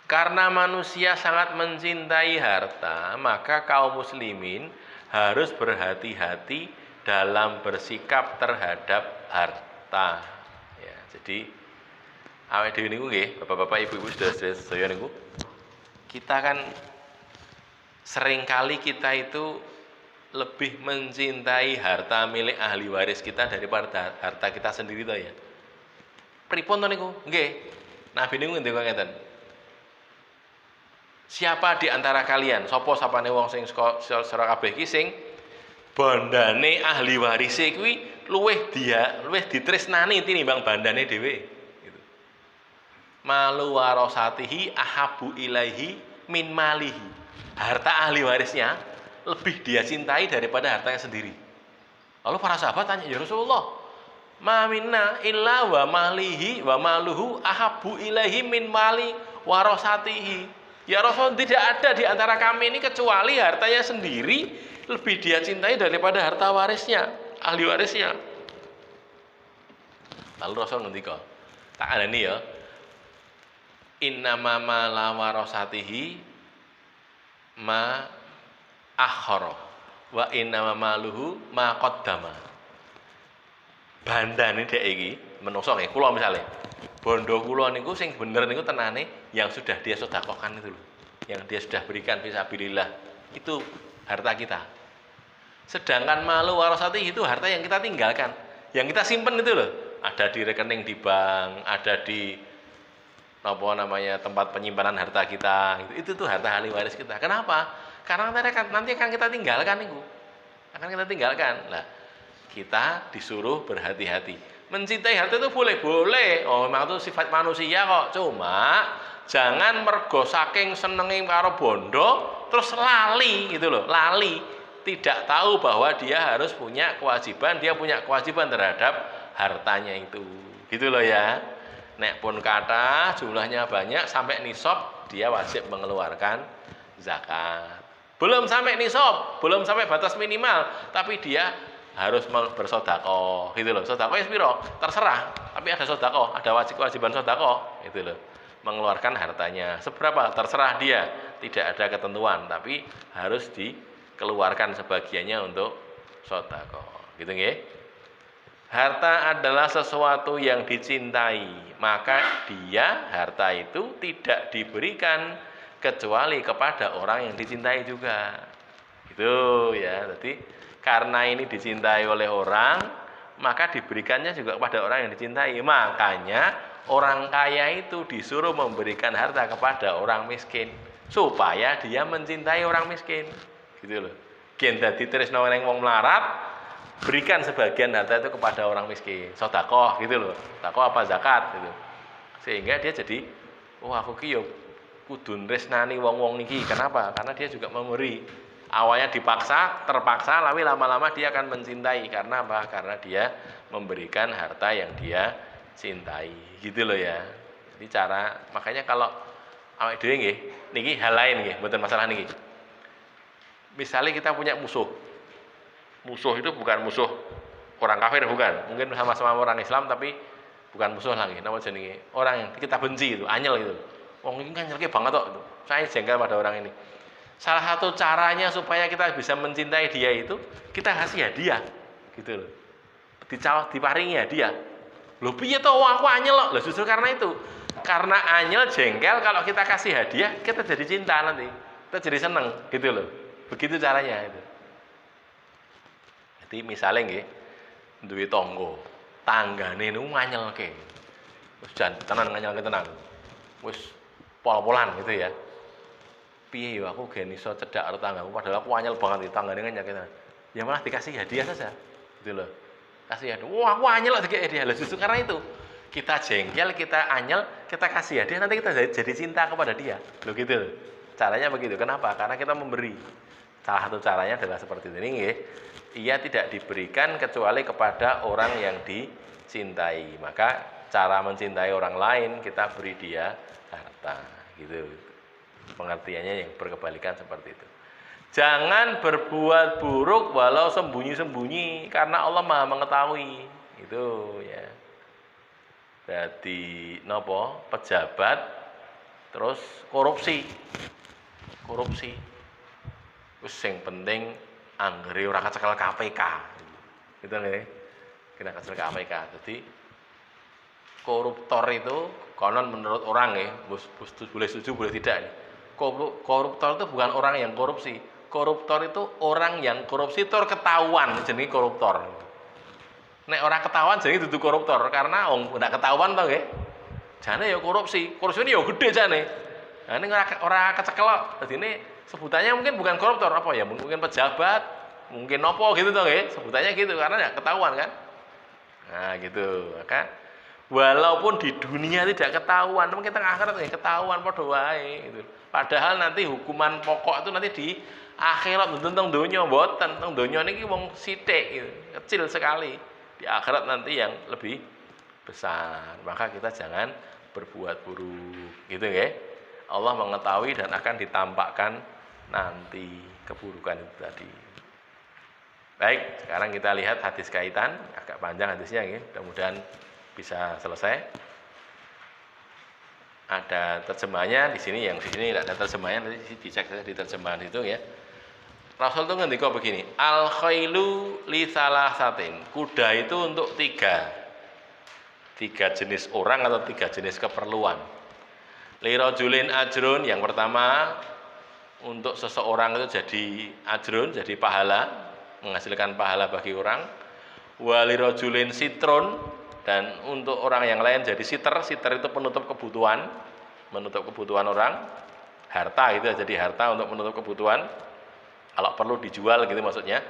Karena manusia sangat mencintai harta, maka kaum muslimin harus berhati-hati dalam bersikap terhadap harta. Ya, jadi awake dhewe niku nggih, bapak-bapak, ibu-ibu, sedaya niku, kita kan seringkali kita itu lebih mencintai harta milik ahli waris kita daripada harta kita sendiri to ya. Pripun to niku? Nggih. Nabi niku ngendika ngeten. Siapa di antara kalian, sapa sapane wong sing sira kabeh iki sing bandane ahli warise kuwi luwih ditresnani tinimbang bandane dhewe. Malu warosatihi ahabu ilaihi min malihi. Harta ahli warisnya lebih dia cintai daripada hartanya sendiri. Lalu para sahabat tanya, ya Rasulullah, ma minna illa wa malihi wa maluhu ahabu ilaihi min mali warosatihi. Ya Rasul, tidak ada di antara kami ini kecuali hartanya sendiri lebih dia cintai daripada harta warisnya, ahli warisnya. Lalu Rasul ngendika, tak alani ya. Innama ma la warasatihi ma akhara wa innama maluhu ma qaddama. Bandane dhek iki menungso nggih, kula misale. Bondo kula niku sing bener niku tenane yang sudah dia sedekahkan itu loh. Yang dia sudah berikan fisabilillah. Itu harta kita. Sedangkan malu warasati itu harta yang kita tinggalkan. Yang kita simpen itu loh. Ada di rekening di bank, ada di apa namanya tempat penyimpanan harta kita. Itu tuh harta ahli waris kita. Kenapa? Karena nanti akan kita tinggalkan itu. Akan kita tinggalkan. Nah, kita disuruh berhati-hati. Mencintai harta itu boleh-boleh. Oh, memang itu sifat manusia kok. Cuma jangan mergo saking senengin karo bondo terus lali gitu loh. Lali, tidak tahu bahwa dia harus punya kewajiban, dia punya kewajiban terhadap hartanya itu. Gitu loh ya. Nek pun kata jumlahnya banyak sampai nisab, dia wajib mengeluarkan zakat. Belum sampai nisab, belum sampai batas minimal, tapi dia harus bersedekah gitu loh. Sedekah piro? Terserah, tapi ada sedekah, ada kewajiban sedekah gitu loh. Mengeluarkan hartanya seberapa terserah dia, tidak ada ketentuan, tapi harus dikeluarkan sebagiannya untuk sedekah. Gitu nggih. Harta adalah sesuatu yang dicintai, maka harta itu tidak diberikan kecuali kepada orang yang dicintai juga. Gitu ya. Jadi karena ini dicintai oleh orang, maka diberikannya juga kepada orang yang dicintai. Makanya orang kaya itu disuruh memberikan harta kepada orang miskin supaya dia mencintai orang miskin. Gitu loh. Gen dadi tresno ning wong melarat, berikan sebagian harta itu kepada orang miskin. Sedekah gitu loh. Sedekah apa zakat gitu. Sehingga dia jadi, aku ki yo kudu tresnani wong-wong niki. Kenapa? Karena dia juga memberi. Awalnya dipaksa, terpaksa, lalu lama-lama dia akan mencintai. Karena apa? Karena dia memberikan harta yang dia cintai. Gitu loh ya. Jadi makanya kalau awake dhewe nggih, niki hal lain nggih, mboten masalah niki. Misalnya kita punya musuh. Musuh itu bukan musuh orang kafir, bukan. Mungkin sama-sama orang Islam tapi bukan musuh lagi. Napa jenenge? Orang yang kita benci itu, anyel itu. Wong iki kan nyelke banget kok itu. Saya jengkel pada orang ini. Salah satu caranya supaya kita bisa mencintai dia itu kita kasih hadiah, gitu loh. Diparingi hadiah. Loh piye to aku anyel loh. Loh justru karena itu. Karena anyel jengkel kalau kita kasih hadiah, kita jadi cinta nanti. Kita jadi seneng, gitu loh. Begitu caranya itu. Jadi misalnya nggih, duwe tangga, tanggane niku nganyelke. Wis jan tenan nganyelke tenan. Wis pol-polan gitu ya. Piye yo aku gen iso cedhak karo tanggaku padahal aku anyel banget tanggane nganyelke tenan. Ya malah dikasih hadiah saja. Gitu loh. Kasih hadiah. Wah, aku anyel kok dikasih hadiah. Lah justru karena itu. Kita jengkel, kita anyel, kita kasih hadiah nanti kita jadi cinta kepada dia. Loh gitu loh. Caranya begitu. Kenapa? Karena kita memberi. Salah satu caranya adalah seperti ini nggih. Ia tidak diberikan kecuali kepada orang yang dicintai. Maka cara mencintai orang lain kita beri dia harta, gitu. Pengertiannya yang berkebalikan seperti itu. Jangan berbuat buruk walau sembunyi-sembunyi karena Allah Maha mengetahui. Itu ya. Jadi pejabat terus korupsi. Wis sing penting anggere ora kecekel KPK. Gitu nggih. Kena kecekel KPK. Jadi koruptor itu konon menurut orang ya, boleh setuju boleh tidak nih. Koruptor itu bukan orang yang korupsi. Koruptor itu orang yang korupsi tur ketahuan jenenge koruptor. Nek orang ketahuan jenenge dudu koruptor karena ndak ketahuan to nggih. Jane ya korupsi. Korupsine ya gede jane. Nah ini ora kecekel. Dadine sebutannya mungkin bukan koruptor apa ya? Mungkin pejabat, mungkin nopo gitu to nggih. Sebutannya gitu karena ndak ketahuan kan. Nah gitu, maka walaupun di dunia tidak ketahuan, mungkin tengah akhirat nggih ketahuan padha wae gitu. Padahal nanti hukuman pokok itu nanti di akhirat tentang donya mboten. Teng donya niki wong sithik gitu, kecil sekali. Di akhirat nanti yang lebih besar. Maka kita jangan berbuat buruk, gitu nggih. Allah mengetahui dan akan ditampakkan nanti keburukan itu tadi. Baik, sekarang kita lihat hadis kaitan, agak panjang hadisnya nggih. Mudah-mudahan bisa selesai. Ada terjemahnya di sini, yang di sini tidak ada terjemahnya, nanti dicek di terjemahan itu ya. Rasul itu ngendika begini, al khailu li salasatin. Kuda itu untuk tiga jenis orang atau tiga jenis keperluan. Li rajulin ajrun, yang pertama untuk seseorang itu jadi ajrun, jadi pahala, menghasilkan pahala bagi orang. Wa li rajulin sitrun, dan untuk orang yang lain jadi siter itu penutup kebutuhan orang, harta itu jadi harta untuk menutup kebutuhan kalau perlu dijual gitu maksudnya.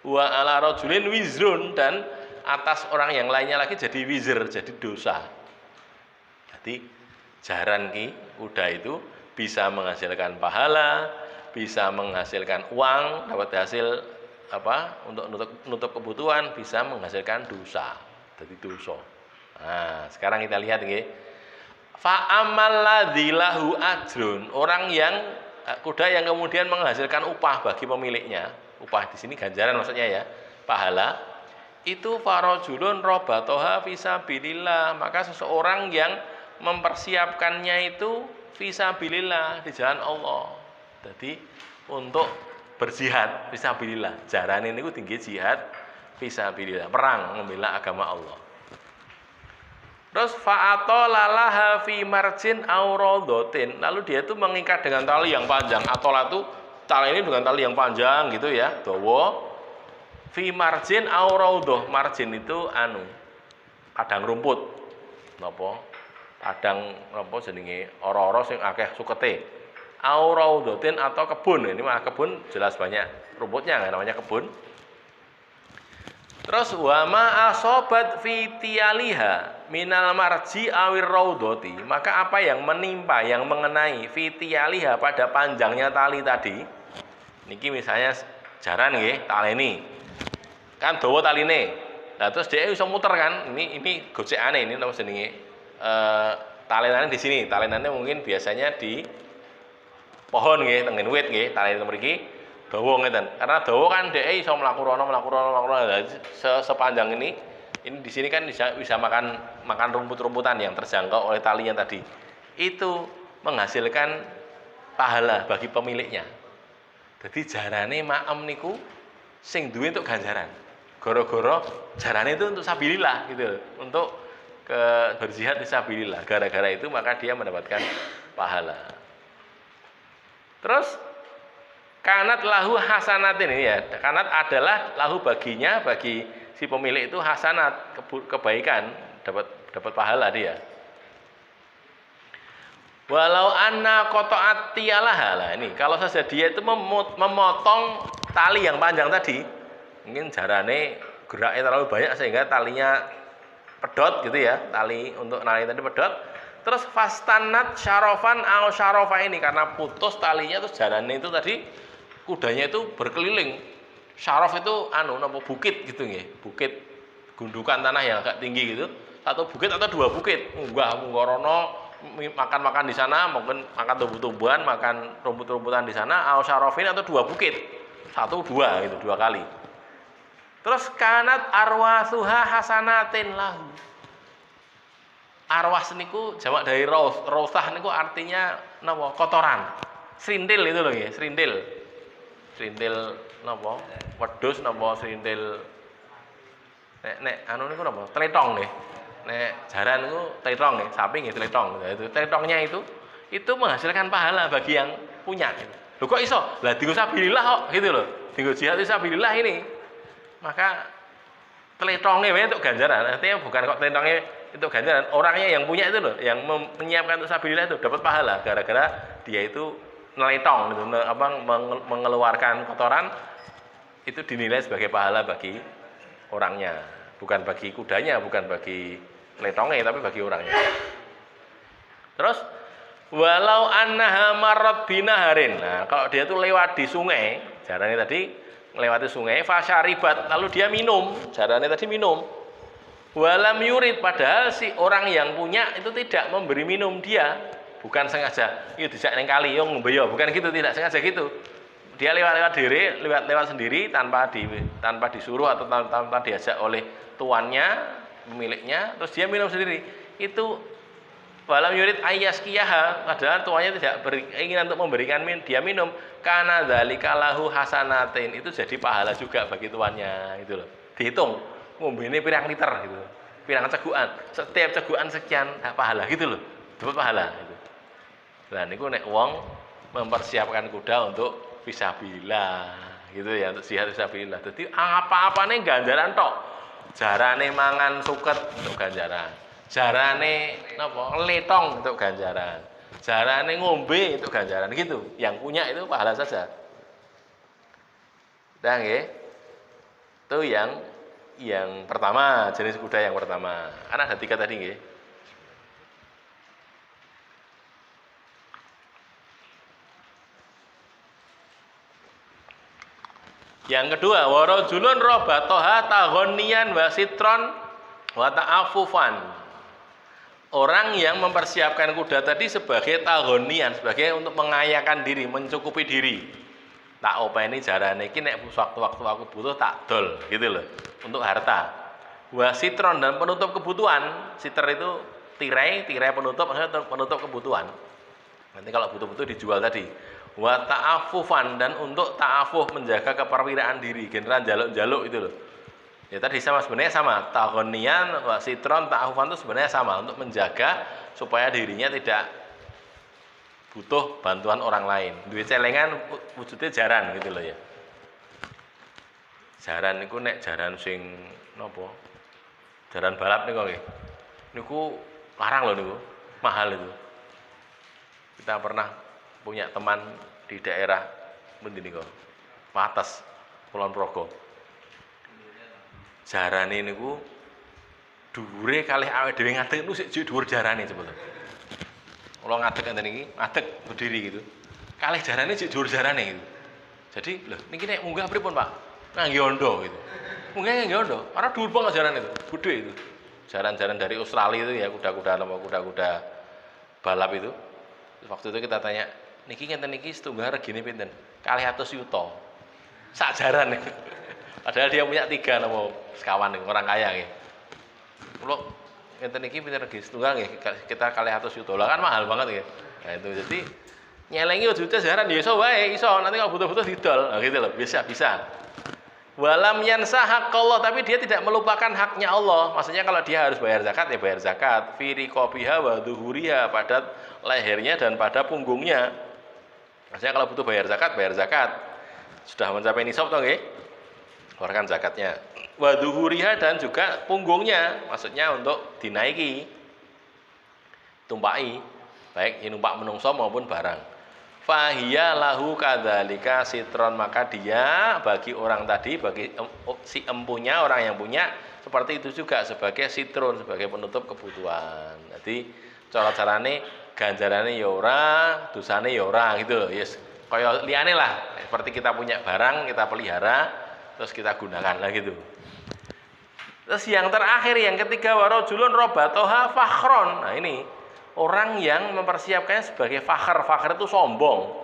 Wa ala rajulin wizrun, dan atas orang yang lainnya lagi jadi wizr, jadi dosa. Jadi jaran ki kuda itu bisa menghasilkan pahala, bisa menghasilkan uang, dapat hasil untuk menutup kebutuhan, bisa menghasilkan dosa. Jadi dosa. Nah, sekarang kita lihat nggih. Fa amal ladzi lahu ajrun, orang yang kuda yang kemudian menghasilkan upah bagi pemiliknya. Upah di sini ganjaran maksudnya ya, pahala. Itu farajulun robatoha fisabilillah, maka seseorang yang mempersiapkannya itu fisabilillah, di jalan Allah. Jadi untuk berjihad fisabilillah. Jarane niku tinggi jihad fisabilillah, perang membela agama Allah. Terus fa'atolalaha fi marjin aurodotin, lalu dia itu mengikat dengan tali yang panjang. Atola itu tali ini dengan tali yang panjang gitu ya, dawa. Fi marjin aurodoh, marjin itu padang rumput, napa? Padang napa jenenge ora-ora sing akeh sukete. Aurodotin atau kebun, ini mah kebun jelas banyak rumputnya, namanya kebun. Terus wa ma asobat fi tiyaliha minal marji awir raudoti, maka apa yang menimpa, yang mengenai fi tiyaliha pada panjangnya tali tadi. Niki misalnya jaran nggih, taleni. Kan dawa taline. Nah, terus dia iso muter kan. Ini gocekane, ini napa jenenge? Talenane di sini. Talenane mungkin biasanya di pohon nggih, tengen wit nggih, talene mriki. Dawa ngeten. Karena dawa kan dhek iso mlaku rono. Sepanjang ini di sini kan bisa makan rumput-rumputan yang terjangkau oleh talinya tadi. Itu menghasilkan pahala bagi pemiliknya. Jadi jarane maem niku sing duwe untuk ganjaran. Goro-goro jarane itu untuk sabilillah gitu, untuk berjihad fisabilillah. Gara-gara itu maka dia mendapatkan pahala. Terus kanat lahu hasanatin, ini ya. Kanat adalah lahu baginya, bagi si pemilik itu hasanat, kebaikan, dapat pahala dia. Walau anna qata'at tialaha, lah ini kalau saja dia itu memotong tali yang panjang tadi, mungkin jarane geraknya terlalu banyak sehingga talinya pedot gitu ya, tali untuk nari tadi pedot. Terus fastanat syarofan au syarofa, ini karena putus talinya, terus jarane itu tadi kudanya itu berkeliling. Syarof itu bukit gitu nggih, bukit gundukan tanah yang agak tinggi gitu, satu bukit atau dua bukit, munggah rono, makan di sana, mungkin makan tumbuh-tumbuhan, makan rumput-rumputan di sana, au syarofin atau dua bukit, satu dua gitu, dua kali. Terus kanat arwasuha hasanatin lahu. Arwas niku jamak dari rosah niku artinya napa? Kotoran. Srintil itu loh ya, srintil. Srintil napa? Wedhus napa srintil nek niku napa? Tletong nggih. Nek jaran niku tletong nggih, sapi nggih tletong. Itu tletongnya itu menghasilkan pahala bagi yang punya gitu. Lho kok iso? Lah dienggo sabilillah kok gitu loh. Dienggo jihad fisabilillah ini. Maka tletongnya untuk ganjaran, artinya bukan kok tletongnya itu ganjaran, orangnya yang punya itu loh, yang menyiapkan untuk sabilillah itu dapat pahala gara-gara dia itu neletong gitu, mengeluarkan kotoran, itu dinilai sebagai pahala bagi orangnya, bukan bagi kudanya, bukan bagi tletongnya, tapi bagi orangnya. Terus walau annaha marrat binaharin, nah kalau dia tuh lewat di sungai, jarannya tadi melewati sungai, fasyaribat, lalu dia minum, jarannya tadi minum. Walam yurid, padahal si orang yang punya itu tidak memberi minum dia, bukan sengaja. Itu dijak neng kali, yo ngombe yo, bukan gitu, tidak sengaja gitu. Dia lewat sendiri tanpa disuruh atau tanpa diajak oleh tuannya, pemiliknya, terus dia minum sendiri. Itu walam yurid ayyaskiyaha, padahal tuannya tidak beringinan untuk memberikan dia minum, karena dzalika lahu hasanatin, itu jadi pahala juga bagi tuannya, itu loh. Dihitung ngombe ini pirang liter gitu. Pirang cegukan, setiap cegukan sekian pahala gitu loh. Dapat pahala gitu. Lah niku nek wong mempersiapkan kuda untuk fisabilillah gitu ya, untuk jihad fisabilillah. Dadi apa-apane ganjaran tok. Jarane mangan suket untuk ganjaran. Jarane napa letong untuk ganjaran. Jarane ngombe untuk ganjaran gitu. Yang punya itu pahala saja. Dah nggih. Itu yang pertama, jenis kuda yang pertama. Kan ada 3 tadi nggih. Yang kedua, warajulun robatoha taghonniyan wa sitron wa ta'affufan. Orang yang mempersiapkan kuda tadi sebagai taghonniyan, sebagai untuk mengayakan diri, mencukupi diri. Tak openi jarane iki nek waktu-waktu aku butuh tak dol, gitu loh. Untuk harta. Wa sitron, dan penutup kebutuhan. Siter itu tirai penutup, maksudnya penutup kebutuhan. Nanti kalau butuh-butuh dijual tadi. Wa ta'affufan, dan untuk ta'affuf, menjaga keperwiraan diri, generan jaluk-jaluk itu loh. Ya tadi sebenarnya sama, taghonian wa sitron ta'affufan itu sebenarnya sama, untuk menjaga supaya dirinya tidak butuh bantuan orang lain. Duit celengan wujudnya jaran gitu loh ya. Jaran niku nek jaran sing napa? Jaran balap niku nggih. Niku larang loh niku, mahal itu. Kita pernah punya teman di daerah pundi niku? Wates, Kulon Progo. Jarane niku dhuwure kalih awake dhewe ngadeg niku sik dhuwur jarane sebetulnya. Kula ngadeg enten iki, ngadeg berdiri gitu. Kalih jarane sik dhuwur jarane gitu. Jadi, lho niki nek munggah pripun, Pak? Ngangge ondo gitu. Munggah ngangge ondo, karena dhuwur banget jarane itu, gede itu. Jaran-jaran dari Australia itu ya, kuda-kuda balap itu. Waktu itu kita tanya, niki ngenten niki setunggal regine pinten? 200 yuta. Sak jaran. Padahal dia punya 3 nama sekawan orang kaya nggih. Kulo ngenten niki pinten regi setunggal nggih, kita 200 yuta. Lah kan mahal banget nggih. Nah itu jadi nyelengi ujute jaran ya iso wae, iso. Nanti kalau butuh-butuh didol. Nah gitu loh, bisa. Walam yansa haqqallah, tapi dia tidak melupakan haknya Allah. Maksudnya kalau dia harus bayar zakat ya bayar zakat. Fi riqabiha wa dhuhuriha, pada lehernya dan pada punggungnya. Maksudnya kalau butuh bayar zakat. Sudah mencapai nisab toh nggih? Keluarkan zakatnya. Wa dhuhuriha, dan juga punggungnya. Maksudnya untuk dinaiki. Tumpaki, baik numpak menungso maupun barang. Fahiya lahu kadzalika sitron, maka dia bagi orang tadi, bagi si empunya, orang yang punya, seperti itu juga sebagai sitron, sebagai penutup kebutuhan. Jadi cara-carane ganjarane ya ora, dosane ya ora gitu loh. Yes, kaya liyane lah, seperti kita punya barang, kita pelihara, terus kita gunakan lah gitu. Terus yang terakhir, yang ketiga, warajulun robatoha fakhron. Nah ini orang yang mempersiapkannya sebagai fakhr. Fakhr itu sombong.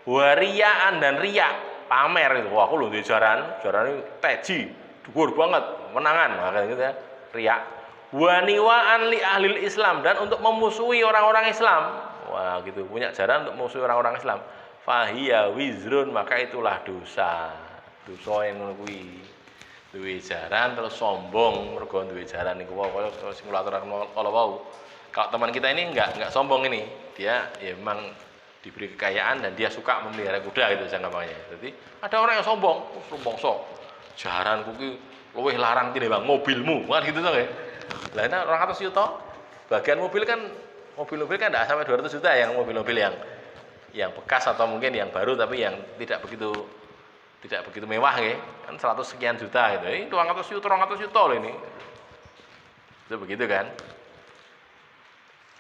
Wariyaan, dan riak, pamer itu. Wah, aku lho jaran ini teji, dhuwur banget, menangan, makanya gitu ya, riak. Waniwaan li ahlil Islam, dan untuk memusuhi orang-orang Islam. Wah, gitu, punya jaran untuk memusuhi orang-orang Islam. Fahiya wizrun, maka itulah dosa. Dosa yang ngono kuwi. Duwe jaran terus sombong, mergo duwe jaran niku kaya simulator kala wau. Kalau teman kita ini enggak sombong ini, dia ya memang diberi kekayaan dan dia suka memelihara kuda gitu jangkapannya. Jadi ada orang yang sombong sok. Jaranku ki luwih larang tinimbang mobilmu, kan gitu toh nggih. Lah nek 200 juta, bagian mobil kan enggak sampai 200 juta yang mobil-mobil yang bekas atau mungkin yang baru tapi yang tidak begitu mewah nggih. Kan 100 sekian juta gitu. Ini 200 juta loh ini. Itu begitu kan?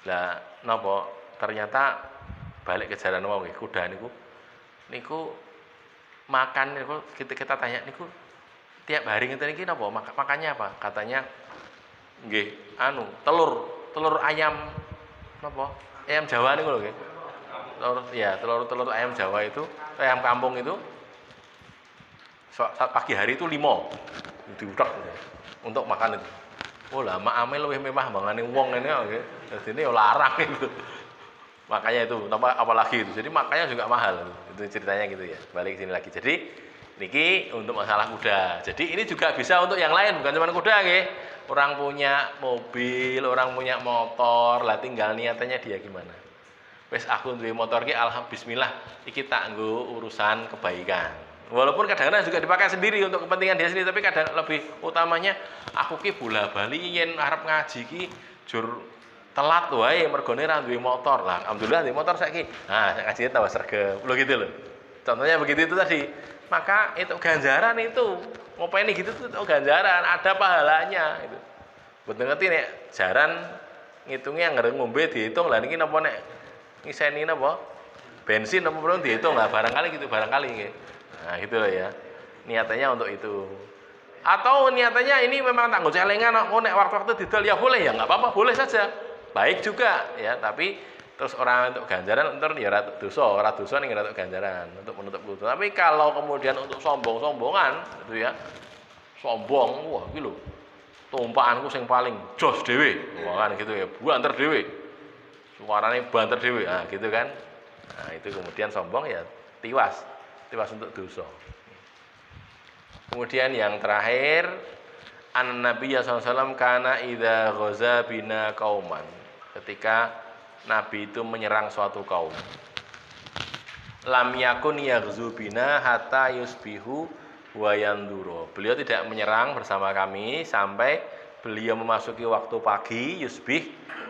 Lah napa ternyata balik ke jalan wau nggih, kuda niku makan niku kita tanya niku tiap hari ngeten iki napa makannya apa? Katanya nggih telur ayam napa? Ayam Jawa niku lho nggih. Telur ayam Jawa itu, ayam kampung itu saat pagi hari itu 5 diudak untuk makan itu. Oh lah, amel luwih mewah bangane wong ngene kok nggih. Dadine ya larang itu. Makanya itu, apalagi itu. Jadi makanya juga mahal. Itu ceritanya gitu ya. Balik sini lagi. Jadi niki untuk masalah kuda. Jadi ini juga bisa untuk yang lain, bukan cuma kuda nggih. Orang punya mobil, orang punya motor, lah tinggal niatannya dia gimana. Wes aku duwe motor ki alhamdulillah bismillah iki tak nggo urusan kebaikan. Walaupun kadang-kadang juga dipakai sendiri untuk kepentingan dia sendiri, tapi kadang lebih utamanya aku ki bola-bali yen arep ngaji ki jur telat wae mergone ra duwe motor. Lah alhamdulillah duwe motor saiki. Nah, ngajine tambah sregep. Lho gitu loh. Contohnya begitu itu tadi. Maka itu ganjaran itu. Ngopeni gitu itu ganjaran, ada pahalanya gitu. Betul ngerti nek jaran ngitungnya ngereng ngombe dihitung lah niki napa nek ngiseni napa? Bensin napa belum dihitung lah barangkali gitu barangkali nggih. Nah, gitu loh ya. Niatannya untuk itu. Atau niatannya ini memang tanggung celengan oh nek waktu-waktu didol ya boleh ya enggak apa-apa, boleh saja. Baik juga ya, tapi terus orang untuk ganjaran entar ya ora dosa ning untuk ganjaran, untuk menutup dosa. Tapi kalau kemudian untuk sombong-sombongan gitu ya. Sombong, wah iki lho. Tumpahanku sing paling jos dhewe. Wah kan gitu ya, banter dhewe. Suarane banter dhewe. Nah, gitu kan. Nah, itu kemudian sombong ya tiwas. Tiwas untuk dosa. Kemudian yang terakhir An-Nabi sallallahu alaihi wasallam kana idza ghaza bina qauman. Ketika Nabi itu menyerang suatu kaum. Lam yakun yaghzu bina hatta yusbihu wa yanduru. Beliau tidak menyerang bersama kami sampai beliau memasuki waktu pagi yusbih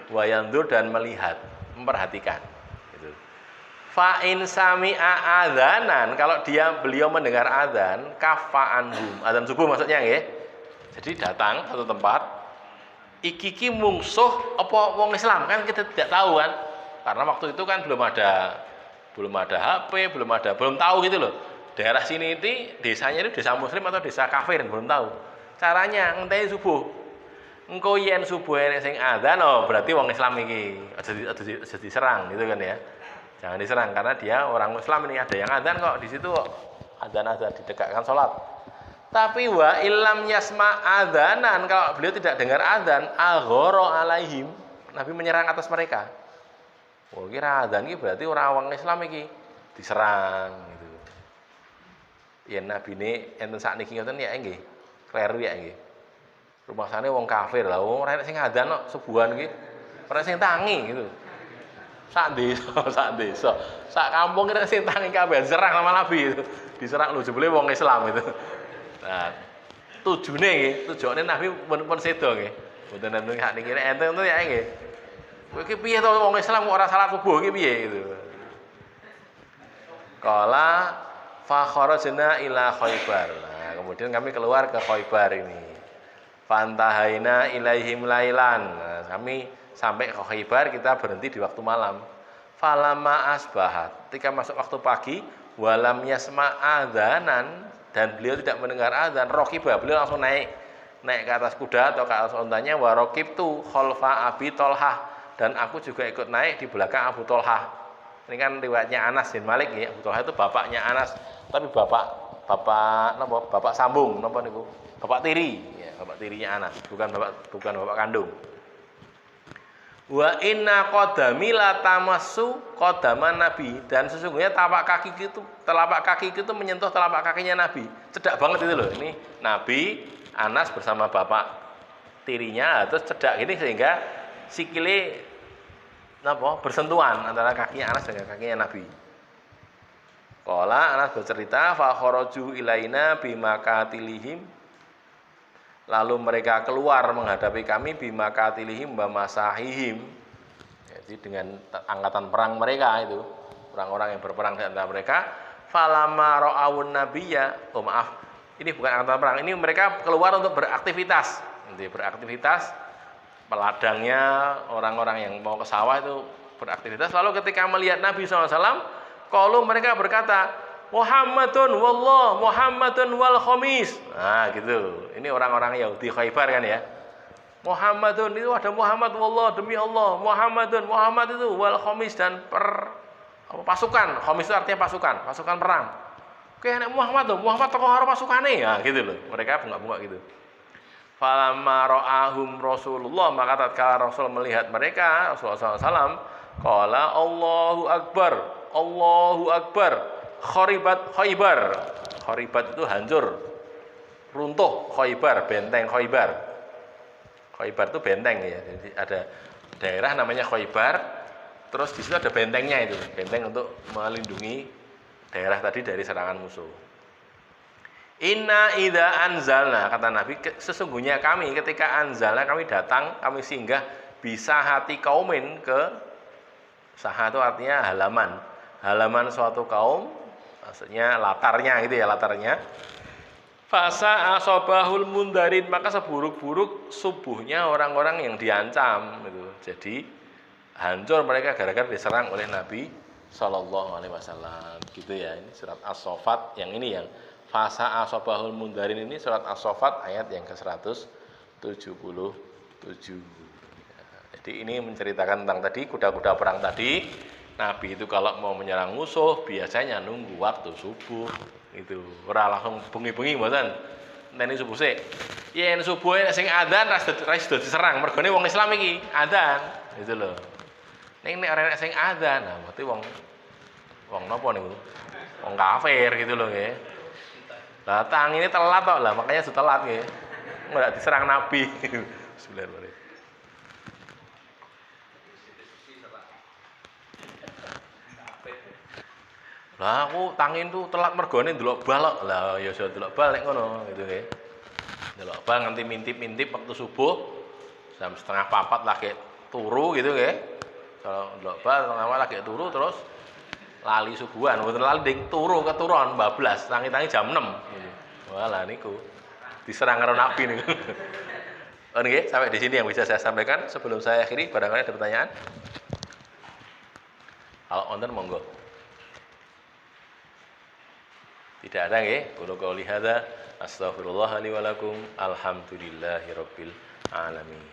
wa yandur dan melihat, memperhatikan. Gitu. Fa in sami'a adzanan, kalau beliau mendengar azan, kafa anhum. Azan subuh maksudnya nggih. Jadi datang satu tempat, iki mungsuh apa wong Islam kan kita tidak tahu kan. Karena waktu itu kan belum ada HP, belum tahu gitu loh. Daerah sini itu desanya itu desa muslim atau desa kafir belum tahu. Caranya ngenteni subuh. Engko yen subuh enek sing azan oh berarti wong Islam iki aja diserang gitu kan ya. Jangan diserang karena dia orang Islam ini ada yang azan kok di situ kok. Azan ditegakkan salat. Tapi wa illam yasma adzanan, kalau beliau tidak dengar azan, aghara alaihim, Nabi menyerang atas mereka. Oh, kira azan iki berarti orang Islam iki diserang gitu. Ya Nabi ini enten sakniki ngoten ya nggih. Kleru ya nggih. Rumangsane wong kafir lah, ora enek sing azan kok subuhan iki. Ora sing tangi gitu. Sak desa. Sak kampung kira sing tangi kabeh diserang sama Nabi itu. Diserang lho jebule wong Islam itu. Nah, tujuane Nabi pun sedo nggih. Mboten enten sakniki enten itu ya nggih. Kowe iki piye to wong Islam kok ora salat subuh iki piye gitu. Qala fa kharajna ila Khaibar. Nah, kemudian kami keluar ke Khaibar ini. Fantahaina ilaihim lailan. Nah, kami sampai ke Khaibar, kita berhenti di waktu malam. Falama asbahat. Ketika masuk waktu pagi, walam yasma adzanan, dan beliau tidak mendengar azan, rokiba, beliau langsung naik ke atas kuda atau ke atas ontanya, warokibtu khalfa Abi Tolhah, dan aku juga ikut naik di belakang Abu Tolhah. Ini kan riwayatnya Anas bin Malik ya. Abu Tolhah itu bapaknya Anas, tapi bapak sambung napa niku? Bapak tiri, ya, bapak tirinya Anas, bukan bapak kandung. Wa inna qadami la tamassu qadaman Nabi, dan sesungguhnya telapak kaki itu menyentuh telapak kakinya Nabi. Cedak banget itu loh. Ini Nabi Anas bersama bapak tirinya terus cedak gini sehingga sikile bersentuhan antara kakinya Anas dengan kakinya Nabi. Qala Anas bercerita fa kharaju ilaina bimakatilihim, lalu mereka keluar menghadapi kami bimakatilihim wa masahihim, jadi dengan angkatan perang mereka itu, orang-orang yang berperang di antara mereka. Falama ra'awun nabiyya, oh maaf, ini bukan angkatan perang, ini mereka keluar untuk beraktivitas. Nanti beraktivitas, peladangnya orang-orang yang mau ke sawah itu beraktivitas. Lalu ketika melihat Nabi SAW, kalau mereka berkata, Muhammadun wallah, Muhammadun wal khamis. Nah gitu. Ini orang-orang Yahudi Khaibar kan ya. Muhammadun itu ada Muhammad wallah, demi Allah. Muhammad itu wal khamis, dan pasukan. Khamis itu artinya pasukan perang. Oke, Muhammad toko karo pasukane. Ya gitu loh. Mereka bunga-bunga gitu. Falamma ra'ahum Rasulullah, maka tatkala Rasul melihat mereka, Rasulullah SAW, qala Allahu Akbar, Allahu Akbar, kharibat Khaybar. Kharibat itu hancur, runtuh. Khaybar, benteng Khaybar. Khaybar itu benteng ya. Jadi ada daerah namanya Khaybar, terus di situ ada bentengnya itu, benteng untuk melindungi daerah tadi dari serangan musuh. Inna idza anzalna, kata Nabi, sesungguhnya kami ketika anzalna, kami datang, kami singgah bisa hati kaumin, ke saha itu artinya halaman, halaman suatu kaum, maksudnya latarnya gitu ya, latarnya. Fasa asobahul mundarin, maka seburuk-buruk subuhnya orang-orang yang diancam gitu. Jadi hancur mereka gara-gara diserang oleh Nabi Shallallahu Alaihi Wasallam gitu ya. Ini surat As-Saffat yang ini, yang fasa asobahul mundarin ini surat As-Saffat ayat yang ke-177. Jadi ini menceritakan tentang tadi kuda-kuda perang tadi. Nabi itu kalau mau menyerang musuh biasanya nunggu waktu subuh itu, ora langsung bengi-bengi mboten. Neni subuh sik. Yen subuh sing adzan ra sido diserang, mergone wong Islam iki adzan, gitu lho. Ning nek ora sing adzan, nah berarti wong napa niku? Wong kafir gitu lho nggih. Lah tang ini telat kok, lah makanya sudah telat nggih. Ora diserang Nabi. Bismillahirrahmanirrahim. Lah aku tangin tuh telat mergone ndelok bal kok. Lah ya iso ndelok bal nek ngono gitu nggih. Ndelok bal nganti mintip-mintip waktu subuh jam 3:30 lagi turu gitu nggih. Kalau ndelok bal setengah lagi turu terus lali subuhan, mboten lali ding turu keturon bablas, tangi-tangi jam 6 gitu. Walah niku diserang karo Nabi niku. Oh nggih, sampai di sini yang bisa saya sampaikan. Sebelum saya akhiri, barangkali ada pertanyaan. Kalau wonten monggo. Tidak ada nggih? Qul qouli hadza astaghfirullah li wa lakum. Alhamdulillahirabbil alamin.